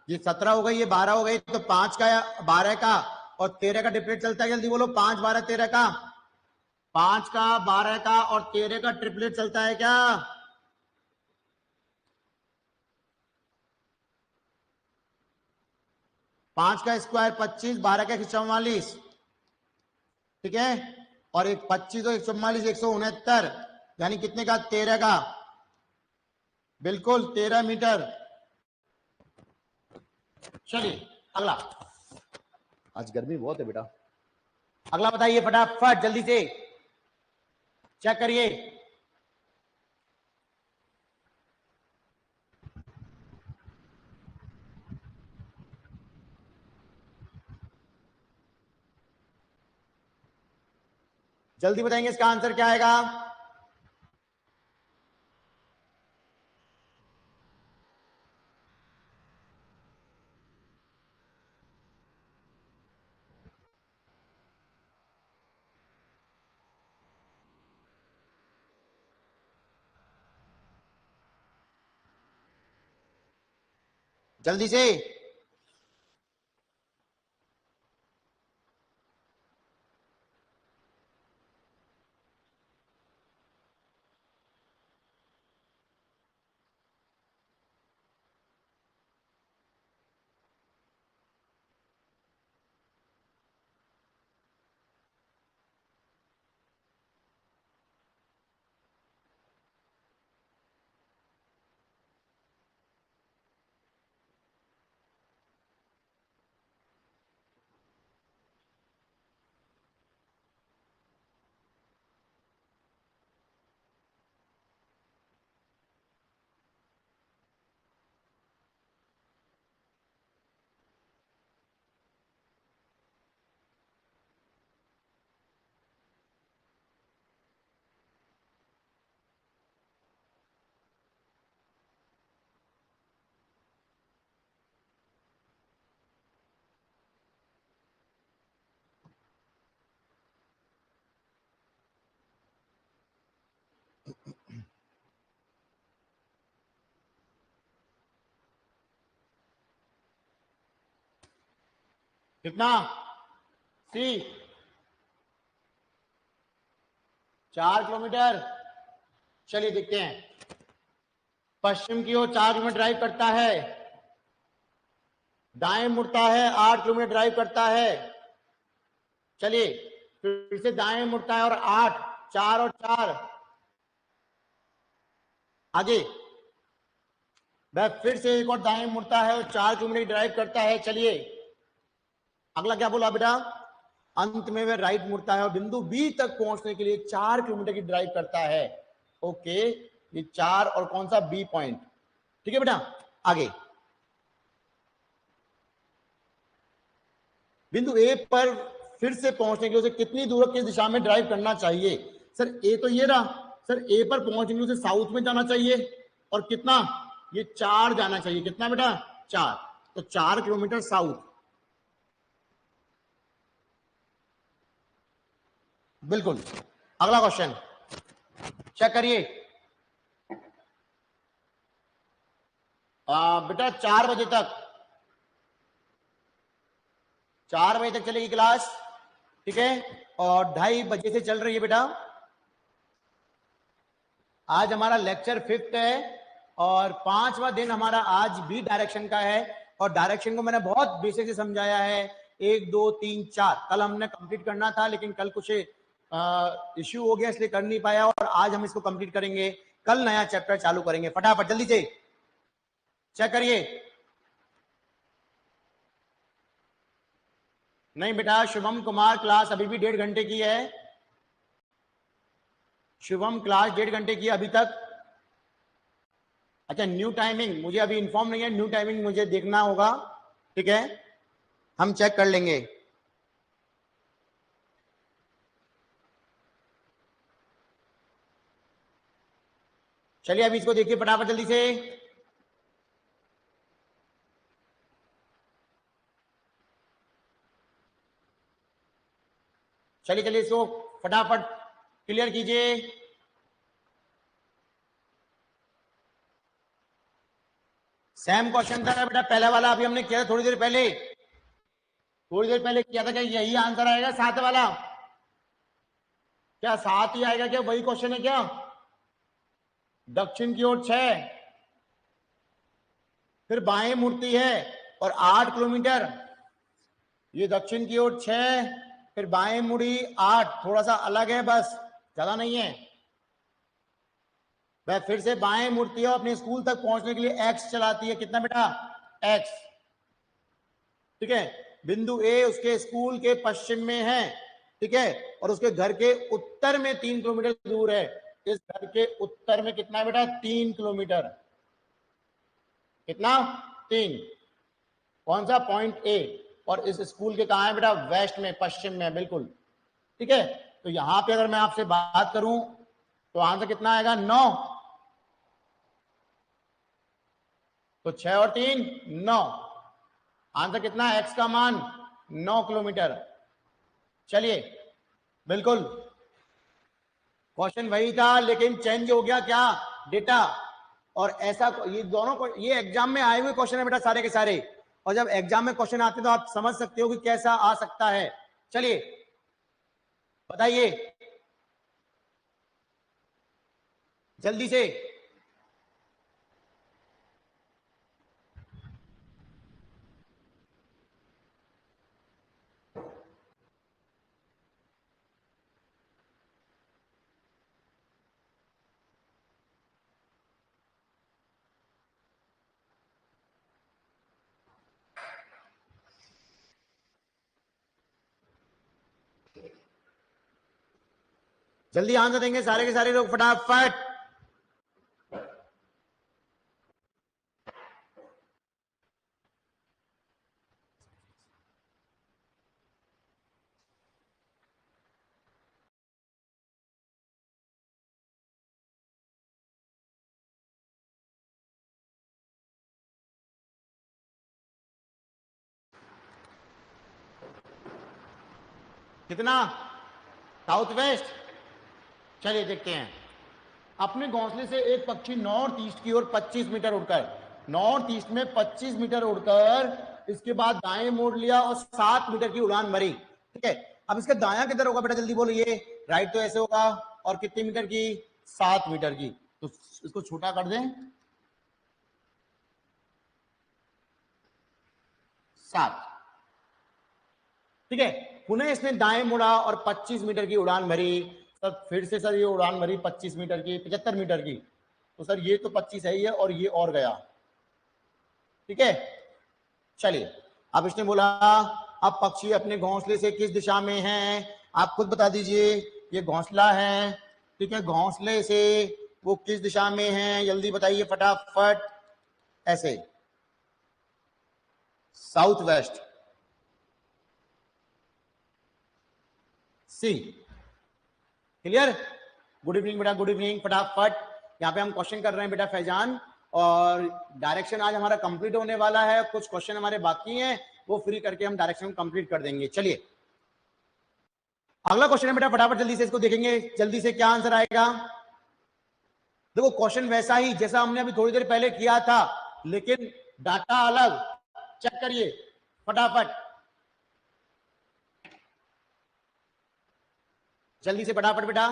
ये 17 हो गई, ये 12 हो गई, तो 5 का 12 का और 13 का ट्रिपलेट चलता है, जल्दी बोलो 5 12 13 का, 5 का 12 का और 13 का ट्रिपलेट चलता है क्या? 5 का स्क्वायर 25, 12 का 144, ठीक है, और एक 25 और 144 169, यानी कितने का? 13 का, बिल्कुल 13 मीटर। चलिए अगला, आज गर्मी बहुत है बेटा, अगला बताइए फटाफट जल्दी से, चेक करिए। जल्दी बताएंगे इसका आंसर क्या आएगा? जल्दी से, कितना? सी 4 किलोमीटर। चलिए देखते हैं, पश्चिम की ओर 4 किलोमीटर ड्राइव करता है, दाएं मुड़ता है 8 किलोमीटर ड्राइव करता है। चलिए फिर से दाएं मुड़ता है और 8, 4 और 4 आगे, वह फिर से एक और दाएं मुड़ता है और 4 किलोमीटर ड्राइव करता है। चलिए अगला क्या बोला बेटा? अंत में वह राइट मुड़ता है और बिंदु बी तक पहुंचने के लिए 4 किलोमीटर की ड्राइव करता है। ओके, ये 4 और कौन सा? बी पॉइंट, ठीक है बेटा। आगे बिंदु ए पर फिर से पहुंचने के लिए उसे कितनी दूर की दिशा में ड्राइव करना चाहिए? सर ए तो ये रहा, सर ए पर पहुंचने के लिए उसे साउथ में जाना चाहिए, और कितना? ये 4 जाना चाहिए। कितना बेटा? 4, तो 4 किलोमीटर साउथ, बिल्कुल। अगला क्वेश्चन चेक करिए। बेटा 4 बजे तक, 4 बजे तक चलेगी क्लास, ठीक है, और 2:30 बजे से चल रही है बेटा। आज हमारा लेक्चर 5th है और 5वां दिन हमारा आज भी डायरेक्शन का है, और डायरेक्शन को मैंने बहुत बेसिक से समझाया है, 1 2 3 4। कल हमने कंप्लीट करना था लेकिन कल कुछ इश्यू हो गया इसलिए कर नहीं पाया, और आज हम इसको कंप्लीट करेंगे। कल नया चैप्टर चालू करेंगे। फटाफट जल्दी से चेक करिए। नहीं बेटा, शुभम कुमार क्लास अभी भी 1.5 घंटे की है। शुभम क्लास 1.5 घंटे की अभी तक। अच्छा, न्यू टाइमिंग मुझे अभी इंफॉर्म नहीं है, न्यू टाइमिंग मुझे देखना होगा, ठीक है, हम चेक कर लेंगे। चलिए अभी इसको देखिए फटाफट जल्दी से। चलिए चलिए इसको फटाफट क्लियर कीजिए। सेम क्वेश्चन था बेटा पहला वाला, अभी हमने किया था थोड़ी देर पहले किया था। क्या यही आंसर आएगा 7 वाला? क्या 7 ही आएगा? क्या वही क्वेश्चन है क्या? दक्षिण की ओर 6, फिर बाएं मुड़ती है और 8 किलोमीटर। ये दक्षिण की ओर 6, फिर बाएं मुड़ी 8, थोड़ा सा अलग है बस, ज्यादा नहीं है। वह फिर से बाएं मुड़ती है और अपने स्कूल तक पहुंचने के लिए एक्स चलाती है। कितना बेटा? एक्स। ठीक है, बिंदु ए उसके स्कूल के पश्चिम में है, ठीक है, और उसके घर के उत्तर में 3 किलोमीटर दूर है। इस घर के उत्तर में कितना है बेटा? 3 किलोमीटर। कितना? 3। कौन सा? Point A. और इस स्कूल के कहा है बेटा? वेस्ट में, पश्चिम में, बिल्कुल। ठीक है, तो यहां पे अगर मैं आपसे बात करूं तो आंसर कितना आएगा? 9। तो 6 और 3 9। आंसर कितना है? एक्स का मान 9 किलोमीटर। चलिए, बिल्कुल क्वेश्चन वही था, लेकिन चेंज हो गया क्या? डेटा। और ऐसा ये दोनों ये एग्जाम में आए हुए क्वेश्चन है बेटा सारे के सारे, और जब एग्जाम में क्वेश्चन आते तो आप समझ सकते हो कि कैसा आ सकता है। चलिए बताइए जल्दी से। जल्दी आंसर देंगे सारे के सारे लोग फटाफट। कितना? South west. चलिए देखते हैं। अपने घोंसले से एक पक्षी नॉर्थ ईस्ट की ओर 25 मीटर उड़कर, नॉर्थ ईस्ट में 25 मीटर उड़कर इसके बाद दाएं मोड़ लिया और 7 मीटर की उड़ान भरी। ठीक है, अब इसका दायां किधर होगा बेटा? जल्दी बोलिए। राइट तो ऐसे होगा, और कितने मीटर की? 7 मीटर की। तो इसको छोटा कर दें, 7। ठीक है, पुनः इसने दाएं मुड़ा और 25 मीटर की उड़ान भरी। सर फिर से सर ये उड़ान भरी 25 मीटर की, 75 मीटर की। तो सर ये तो 25 है ही है, और ये और गया। ठीक है, चलिए अब इसने बोला अब पक्षी अपने घोंसले से किस दिशा में है? आप खुद बता दीजिए। ये घोंसला है, ठीक है, घोंसले से वो किस दिशा में है? जल्दी बताइए फटाफट। ऐसे, साउथ वेस्ट। सी। क्लियर? गुड इवनिंग बेटा, गुड इवनिंग। फटाफट यहाँ पे हम क्वेश्चन कर रहे हैं बेटा फैजान, और डायरेक्शन आज हमारा कंप्लीट होने वाला है। कुछ क्वेश्चन हमारे बाकी हैं, वो फ्री करके हम डायरेक्शन कंप्लीट कर देंगे। चलिए अगला क्वेश्चन है बेटा, फटाफट जल्दी से इसको देखेंगे, जल्दी से क्या आंसर आएगा। देखो क्वेश्चन वैसा ही जैसा हमने अभी थोड़ी देर पहले किया था, लेकिन डाटा अलग। चेक करिए फटाफट, जल्दी से फटाफट बेटा।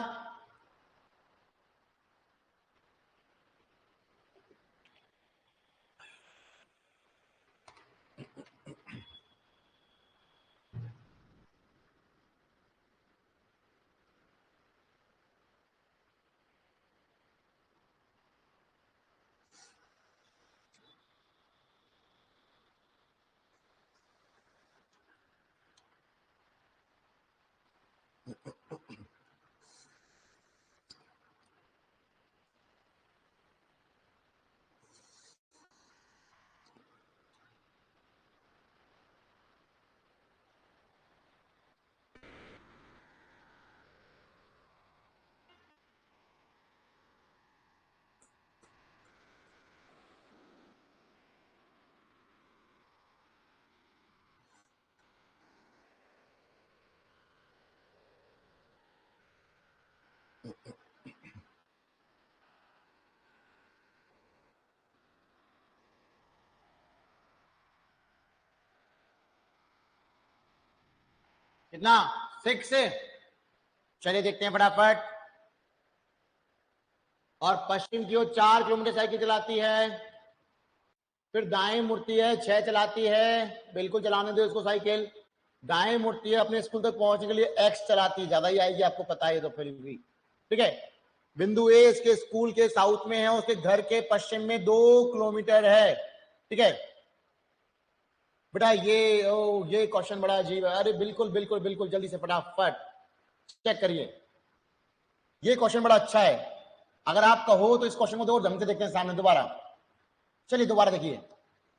कितना 6 से। चलिए देखते हैं फटाफट। और पश्चिम की ओर 4 किलोमीटर साइकिल चलाती है, फिर दाएं मुड़ती है 6 चलाती है, बिल्कुल चलाने दो इसको साइकिल। दाएं मुड़ती है, अपने स्कूल तक पहुंचने के लिए x चलाती है, ज्यादा ही आएगी आपको पता है तो फिर भी ठीक है। बिंदु ए इसके स्कूल के साउथ में है, उसके घर के पश्चिम में 2 किलोमीटर है, ठीक है बेटा। ये क्वेश्चन बड़ा अजीब है। अरे बिल्कुल बिल्कुल बिल्कुल, जल्दी से फटाफट चेक करिए। ये क्वेश्चन बड़ा अच्छा है, अगर आप कहो तो इस क्वेश्चन को दो ढंग से देखते हैं सामने दोबारा। चलिए दोबारा देखिए।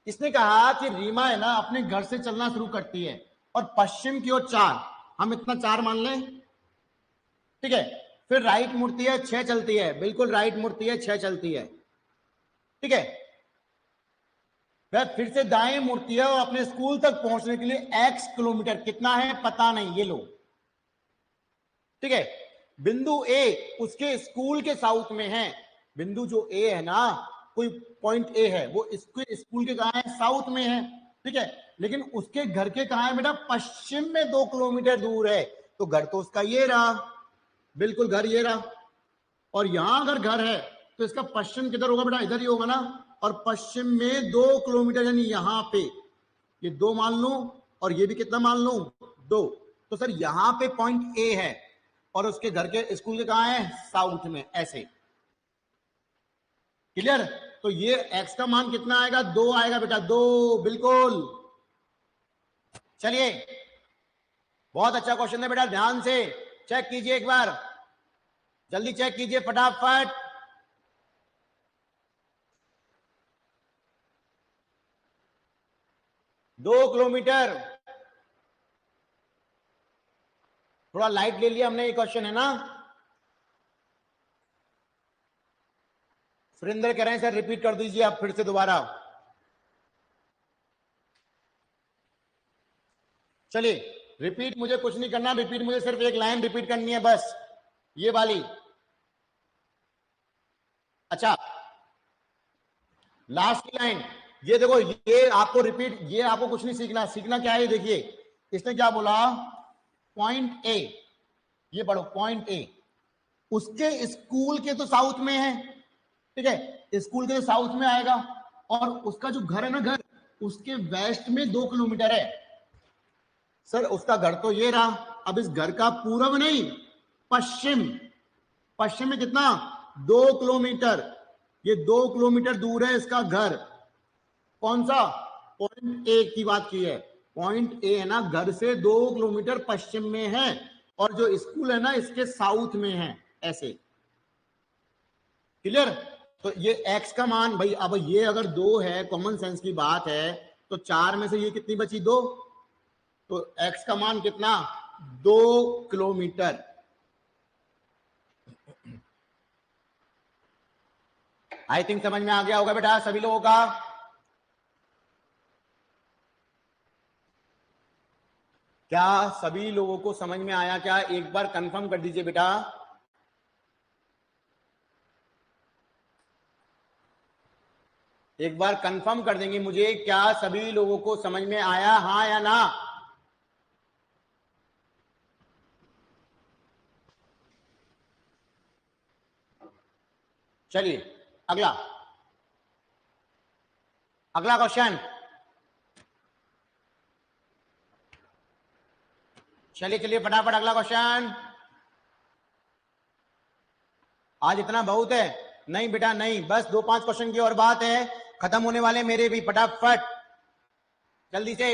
इसने कहा कि रीमा है ना अपने घर से चलना शुरू करती है और पश्चिम की ओर 4, हम इतना 4 मान लें, ठीक है। फिर राइट मुड़ती है 6 चलती है, बिल्कुल राइट मुड़ती है 6 चलती है, ठीक है। वह फिर से दाएं मुड़ती है और अपने स्कूल तक पहुंचने के लिए x किलोमीटर, कितना है पता नहीं, ये लो, ठीक है। बिंदु ए उसके स्कूल के साउथ में है। बिंदु जो ए है ना, कोई पॉइंट ए है, वो इसके स्कूल के कहां है, साउथ में है, ठीक है। लेकिन उसके घर के कहां है बेटा, पश्चिम में 2 किलोमीटर दूर है। तो घर तो उसका ये रहा, बिल्कुल घर ये रहा। और यहां अगर घर है तो इसका पश्चिम किधर होगा बेटा, इधर ही होगा ना। और पश्चिम में 2 किलोमीटर, यानी यहां पे ये 2 मान लो और ये भी कितना मान लो 2। तो सर यहां पे पॉइंट ए है और उसके घर के स्कूल के कहां है, साउथ में, ऐसे क्लियर। तो ये x का मान कितना आएगा, 2 आएगा बेटा, 2 बिल्कुल। चलिए बहुत अच्छा क्वेश्चन है बेटा, ध्यान से चेक कीजिए एक बार, जल्दी चेक कीजिए फटाफट। दो किलोमीटर, थोड़ा लाइट ले लिया हमने, ये क्वेश्चन है ना। सुरेंद्र कह रहे हैं सर रिपीट कर दीजिए आप फिर से दोबारा। चलिए रिपीट मुझे कुछ नहीं करना, रिपीट मुझे सिर्फ एक लाइन रिपीट करनी है बस, ये वाली। अच्छा लास्ट की लाइन, ये देखो, ये आपको रिपीट, ये आपको कुछ नहीं सीखना, सीखना क्या है देखिए। इसने क्या बोला, पॉइंट ए, ये पढ़ो पॉइंट ए उसके स्कूल के तो साउथ में है, ठीक है, स्कूल के साउथ में आएगा। और उसका जो घर है ना, घर उसके वेस्ट में 2 किलोमीटर है। सर उसका घर तो ये रहा, अब इस घर का पूर्व नहीं, पश्चिम, पश्चिम में कितना, 2 किलोमीटर, ये 2 किलोमीटर दूर है इसका घर। कौन सा, पॉइंट ए की बात की है, पॉइंट ए है ना, घर से 2 किलोमीटर पश्चिम में है और जो स्कूल है ना इसके साउथ में है, ऐसे क्लियर। तो ये x का मान भाई, अब ये अगर 2 है, कॉमन सेंस की बात है, तो 4 में से ये कितनी बची, 2, तो x का मान कितना, 2 किलोमीटर। आई थिंक समझ में आ गया होगा बेटा सभी लोगों का। क्या सभी लोगों को समझ में आया क्या, एक बार कंफर्म कर दीजिए बेटा। एक बार कंफर्म कर देंगे मुझे, क्या सभी लोगों को समझ में आया, हाँ या ना। चलिए अगला, अगला क्वेश्चन। चलिए चलिए फटाफट अगला क्वेश्चन। आज इतना बहुत है, नहीं बेटा नहीं, बस 2-5 क्वेश्चन की और बात है, खत्म होने वाले मेरे भी, फटाफट जल्दी से।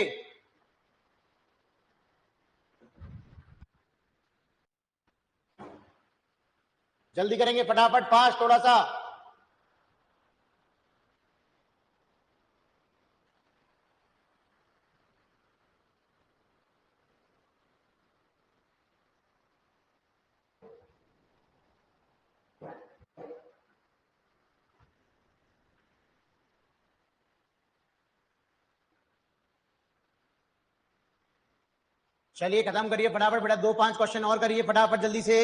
जल्दी करेंगे फटाफट, फास्ट थोड़ा सा। चलिए खत्म करिए फटाफट बेटा, 2-5 क्वेश्चन और करिए फटाफट जल्दी से।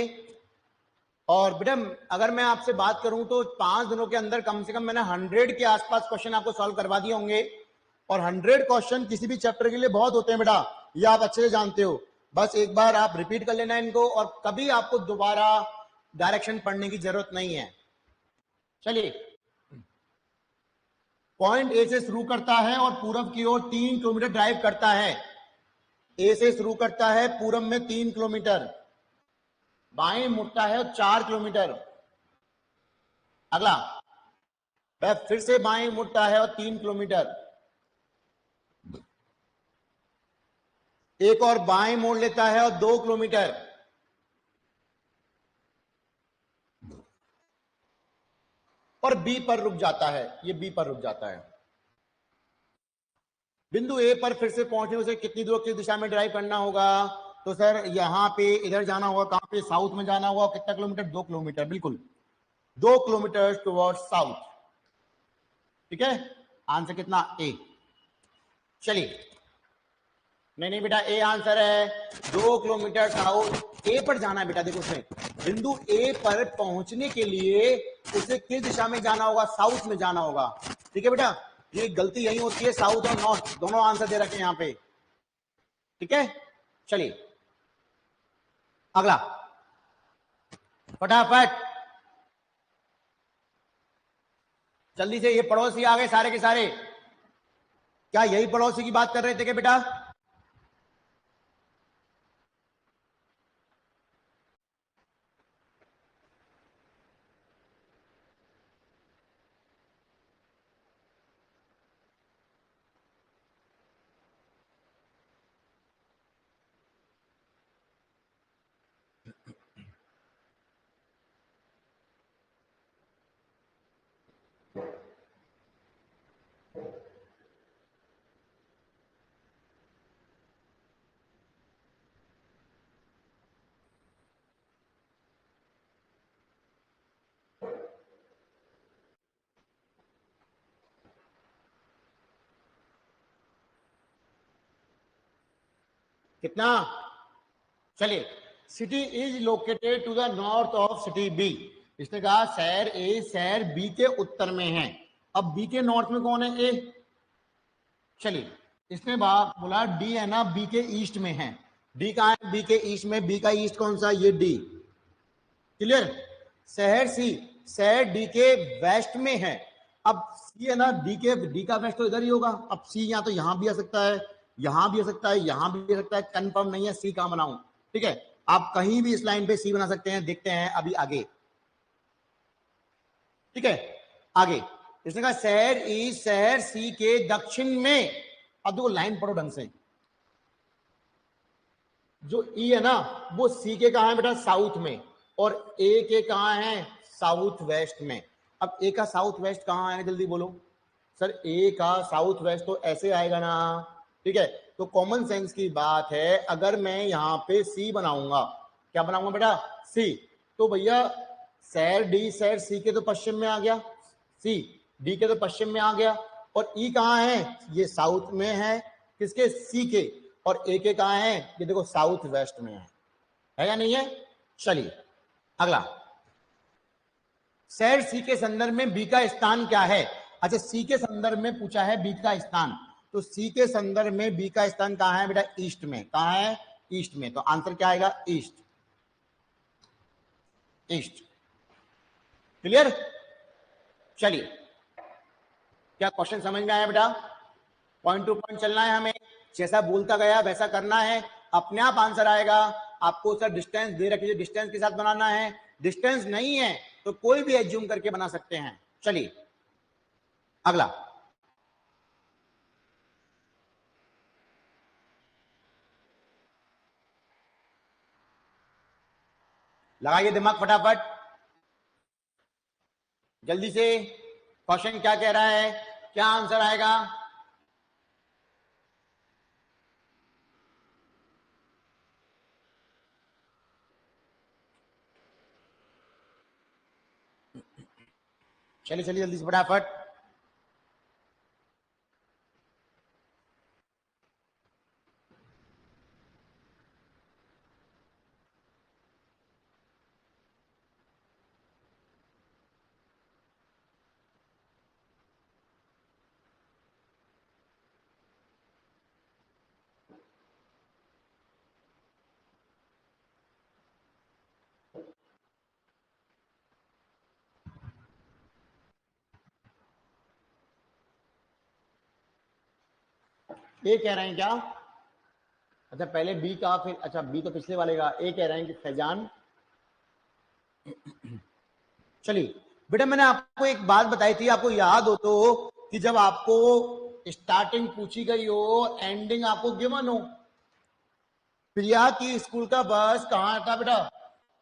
और बेटा अगर मैं आपसे बात करूं तो 5 दिनों के अंदर कम से कम मैंने 100 के आसपास क्वेश्चन आपको सॉल्व करवा दिए होंगे। और 100 क्वेश्चन किसी भी चैप्टर के लिए बहुत होते हैं बेटा, ये आप अच्छे से जानते हो। बस एक बार आप रिपीट कर लेना इनको, और कभी आपको दोबारा डायरेक्शन पढ़ने की जरूरत नहीं है। चलिए, पॉइंट ए से शुरू करता है और पूरब की ओर 3 किलोमीटर ड्राइव करता है। ए से शुरू करता है, पूरब में 3 किलोमीटर, बाएं मुड़ता है 4 किलोमीटर। अगला, वह फिर से बाएं मुड़ता है और 3 किलोमीटर, एक और बाएं मोड़ लेता है और 2 किलोमीटर, और बी पर रुक जाता है। ये बी पर रुक जाता है। बिंदु ए पर फिर से पहुंचने से कितनी दूर किस दिशा में ड्राइव करना होगा? तो सर यहां पे इधर जाना होगा, कहां पे? साउथ में जाना होगा। कितना किलोमीटर? 2 किलोमीटर, बिल्कुल 2 किलोमीटर टुवर्ड साउथ। ठीक है, आंसर कितना? ए। चलिए, नहीं नहीं बेटा, ए आंसर है। 2 किलोमीटर साउथ। ए पर जाना है बेटा। देखो उसमें बिंदु ए पर पहुंचने के लिए उसे किस दिशा में जाना होगा? साउथ में जाना होगा। ठीक है बेटा, ये गलती यही होती है, साउथ और नॉर्थ दोनों आंसर दे रखे हैं यहां पे। ठीक है, चलिए अगला, फटाफट जल्दी से। ये पड़ोसी आ गए सारे के सारे। क्या यही पड़ोसी की बात कर रहे थे क्या बेटा? कितना? चलिए, city is located to the north of city B. इसने कहा शहर ए शहर बी के उत्तर में है। अब बी के नॉर्थ में कौन है? ए। चलिए, इसने बोला डी है ना, बी के ईस्ट में है। डी कहाँ है? बी के ईस्ट में। बी का ईस्ट कौन सा? ये डी। क्लियर? शहर सी, शहर डी के वेस्ट में है। अब सी है ना, डी का वेस्ट तो इधर ही होगा। अब सी या तो यहां भी आ सकता है, यहां भी आ सकता है, यहां भी आ सकता है। कंफर्म नहीं है सी कहां बनाऊं। ठीक है, आप कहीं भी इस लाइन पे सी बना सकते हैं। देखते हैं अभी आगे। ठीक है, आगे इसने कहा शहर ई शहर सी के दक्षिण में। अब देखो लाइन पढ़ो ढंग से। जो ई है ना, वो सी के कहा है बेटा? साउथ में। और ए के कहा है? साउथ वेस्ट में। अब ए का साउथ वेस्ट कहां है? जल्दी बोलो सर। ए का साउथ वेस्ट तो ऐसे आएगा ना। ठीक है, तो कॉमन सेंस की बात है, अगर मैं यहां पे सी बनाऊंगा, क्या बनाऊंगा बेटा? सी। तो भैया शहर डी शहर सी के तो पश्चिम में आ गया, सी डी के तो पश्चिम में आ गया। और ई कहां है? ये साउथ में है। किसके? सी के। और ए के कहां है? ये देखो साउथ वेस्ट में है या नहीं है? चलिए अगला, शहर सी के संदर्भ में बी का स्थान क्या है? अच्छा, सी के संदर्भ में पूछा है बी का स्थान। तो सी के संदर्भ में बी का स्थान कहां है बेटा? ईस्ट में। कहां है? ईस्ट में। तो आंसर क्या आएगा? ईस्ट। ईस्ट। क्लियर? चलिए, क्या क्वेश्चन समझ में आया बेटा? पॉइंट टू पॉइंट चलना है हमें, जैसा बोलता गया वैसा करना है, अपने आप आंसर आएगा। आपको सर डिस्टेंस दे रखी है, डिस्टेंस के साथ बनाना है। डिस्टेंस नहीं है तो कोई भी एज्यूम करके बना सकते हैं। चलिए अगला, लगाइए दिमाग फटाफट जल्दी से। क्वेश्चन क्या कह रहा है? क्या आंसर आएगा? चलिए चलिए जल्दी से फटाफट। ए कह रहे हैं क्या? अच्छा पहले बी का, फिर अच्छा बी तो पिछले वाले का। ए कह रहे हैं कि फैजान, चलिए बेटा मैंने आपको एक बात बताई थी, आपको याद हो तो, कि जब आपको स्टार्टिंग पूछी गई हो, एंडिंग आपको गिवन हो, प्रिया की स्कूल का बस कहाँ था बेटा?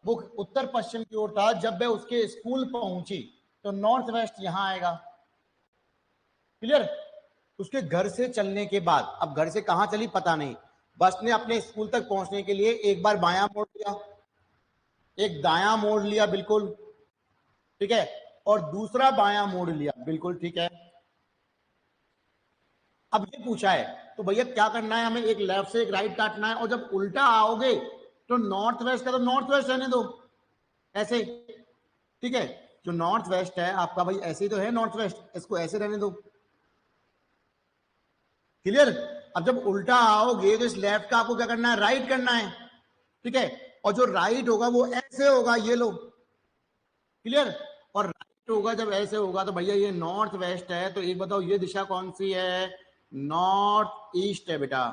वो उत्तर पश्चिम की ओर था। जब वह उसके स्कूल पहुंची तो नॉर्थ वेस्ट यहां आएगा। क्लियर? उसके घर से चलने के बाद, अब घर से कहां चली पता नहीं, बस ने अपने स्कूल तक पहुंचने के लिए एक बार बायां मोड़ लिया, एक दायां मोड़ लिया, बिल्कुल ठीक है, और दूसरा बायां मोड़ लिया, बिल्कुल ठीक है। अब ये पूछा है तो भैया क्या करना है हमें, एक लेफ्ट से एक राइट काटना है, और जब उल्टा आओगे तो नॉर्थ वेस्ट का तो नॉर्थ वेस्ट रहने दो, ऐसे, ठीक है। जो नॉर्थ वेस्ट है आपका भाई ऐसे ही तो है नॉर्थ वेस्ट, इसको ऐसे रहने दो। क्लियर? अब जब उल्टा आओगे तो इस लेफ्ट का आपको क्या करना है, राइट करना है, ठीक है। और जो राइट होगा वो ऐसे होगा, ये लो, क्लियर। और राइट होगा जब ऐसे होगा तो भैया ये नॉर्थ वेस्ट है, तो एक बताओ ये दिशा कौन सी है? नॉर्थ ईस्ट है बेटा।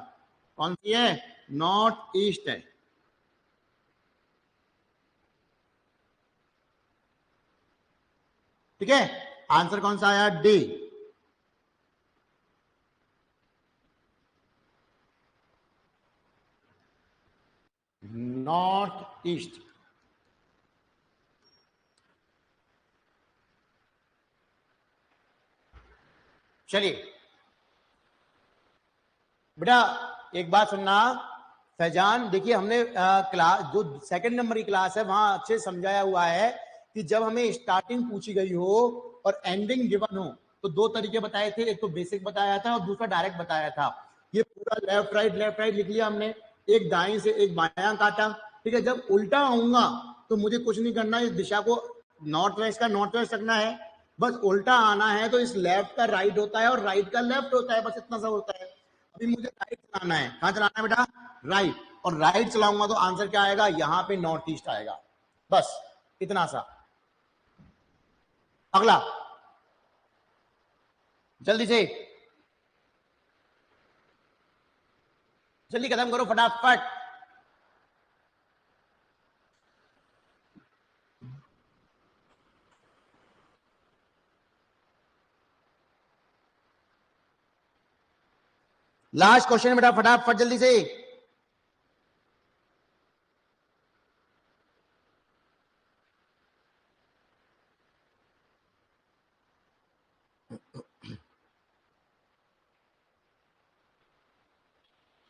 कौन सी है? नॉर्थ ईस्ट है। ठीक है, आंसर कौन सा आया? डी। North east. चलिए बेटा एक बात सुनना, फैजान देखिए हमने क्लास जो सेकंड नंबर की क्लास है वहां अच्छे समझाया हुआ है कि जब हमें स्टार्टिंग पूछी गई हो और एंडिंग गिवन हो तो दो तरीके बताए थे, एक तो बेसिक बताया था और दूसरा डायरेक्ट बताया था। ये पूरा लेफ्ट राइट लिख लिया हमने, एक दाएं से एक बायां काटा, ठीक है। जब उल्टा आऊंगा तो मुझे कुछ नहीं करना, इस दिशा को नॉर्थ वेस्ट का नॉर्थ वेस्ट रखना है, बस उल्टा आना है तो इस लेफ्ट का राइट होता है और राइट का लेफ्ट होता है, बस इतना सा होता है। अभी मुझे राइट चलाना है, कहां चलाना है बेटा? राइट। और राइट चलाऊंगा तो आंसर क्या आएगा? यहां पे नॉर्थ ईस्ट आएगा, बस इतना सा। अगला जल्दी से, जल्दी खत्म करो फटाफट। लास्ट क्वेश्चन बेटा, फटाफट जल्दी से।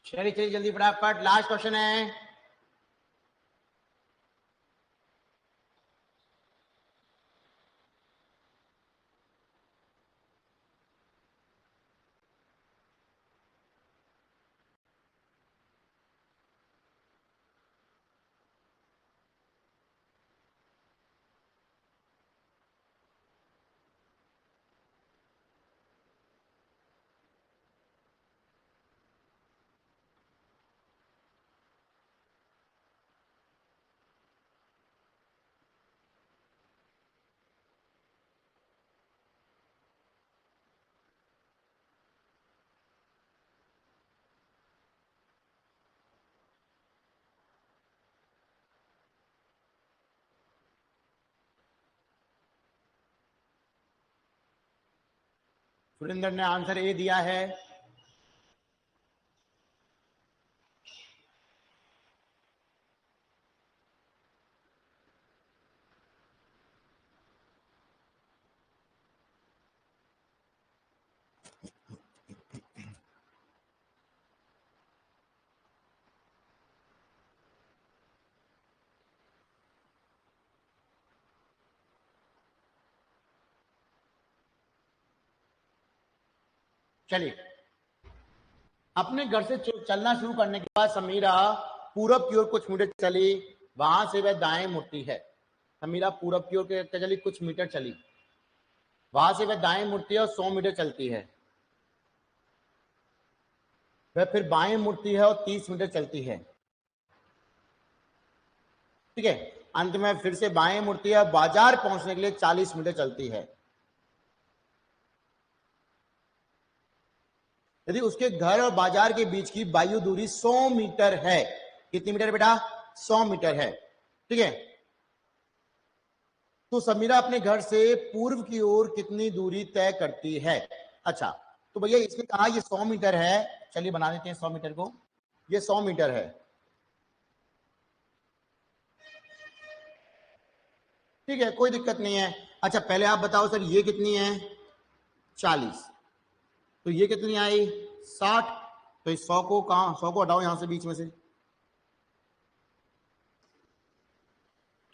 चलिए चलिए जल्दी फटाफट, लास्ट क्वेश्चन है। सुरेंद्र ने आंसर ए दिया है। चलिए अपने घर से चलना शुरू करने के बाद समीरा पूरब की ओर कुछ मीटर चली, वहां से वह दाएं मुड़ती है। समीरा पूरब की ओर चली, कुछ मीटर चली, वहां से वह दाएं मुड़ती है और 100 मीटर चलती है। वह फिर बाएं मुड़ती है और 30 मीटर चलती है, ठीक है। अंत में फिर से बाएं मुड़ती है, बाजार पहुंचने के लिए 40 मीटर चलती है। यदि उसके घर और बाजार के बीच की वायु दूरी 100 मीटर है, कितनी मीटर बेटा? 100 मीटर है, ठीक है। तो समीरा अपने घर से पूर्व की ओर कितनी दूरी तय करती है? अच्छा, तो भैया इसने कहा ये 100 मीटर है, चलिए बना देते हैं 100 मीटर को, ये 100 मीटर है, ठीक है, कोई दिक्कत नहीं है। अच्छा पहले आप बताओ सर ये कितनी है? 40, तो ये कितनी आई? 60, तो इस 100 को कहां, 100 को हटाओ यहां से बीच में से,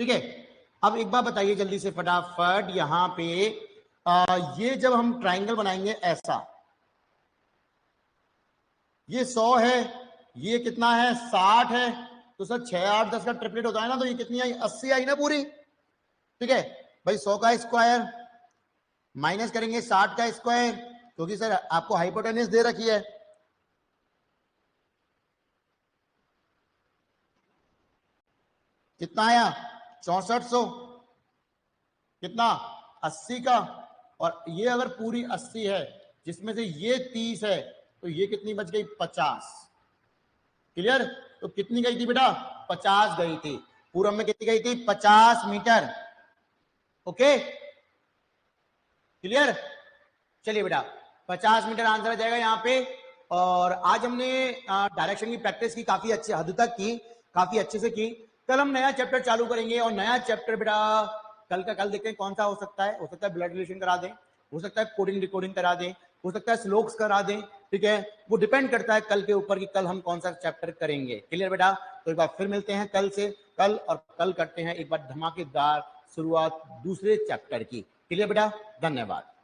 ठीक है। अब एक बात बताइए जल्दी से फटाफट, यहां पे ये जब हम ट्राइंगल बनाएंगे ऐसा, ये 100 है, ये कितना है? 60 है, तो सर 6 8 10 का ट्रिपलेट होता है ना, तो ये कितनी आई? 80 आई ना पूरी, ठीक है भाई। 100 का स्क्वायर माइनस करेंगे 60 का स्क्वायर, क्योंकि सर आपको हाइपोटेन्यूज दे रखी है, कितना आया? 6400, कितना? 80 का, और ये अगर पूरी 80 है जिसमें से ये 30 है, तो ये कितनी बच गई? 50, क्लियर। तो कितनी गई थी बेटा? 50 गई थी। पूरब में कितनी गई थी? 50 मीटर, ओके क्लियर। चलिए बेटा 50 मीटर आंसर आ जाएगा यहाँ पे। और आज हमने डायरेक्शन की प्रैक्टिस की, काफी अच्छे हद तक की, काफी अच्छे से की। कल हम नया चैप्टर चालू करेंगे, और नया चैप्टर बेटा कल का कल देखते हैं कौन सा हो सकता है। हो सकता है ब्लड रिलेशन करा दें, हो सकता है कोडिंग डिकोडिंग करा दें, हो सकता है स्लोक्स करा दें, ठीक है। वो डिपेंड करता है कल के ऊपर कि कल हम कौन सा चैप्टर करेंगे, क्लियर बेटा। तो एक बार फिर मिलते हैं कल से, कल, और कल करते हैं एक बार धमाकेदार शुरुआत दूसरे चैप्टर की, क्लियर बेटा। धन्यवाद।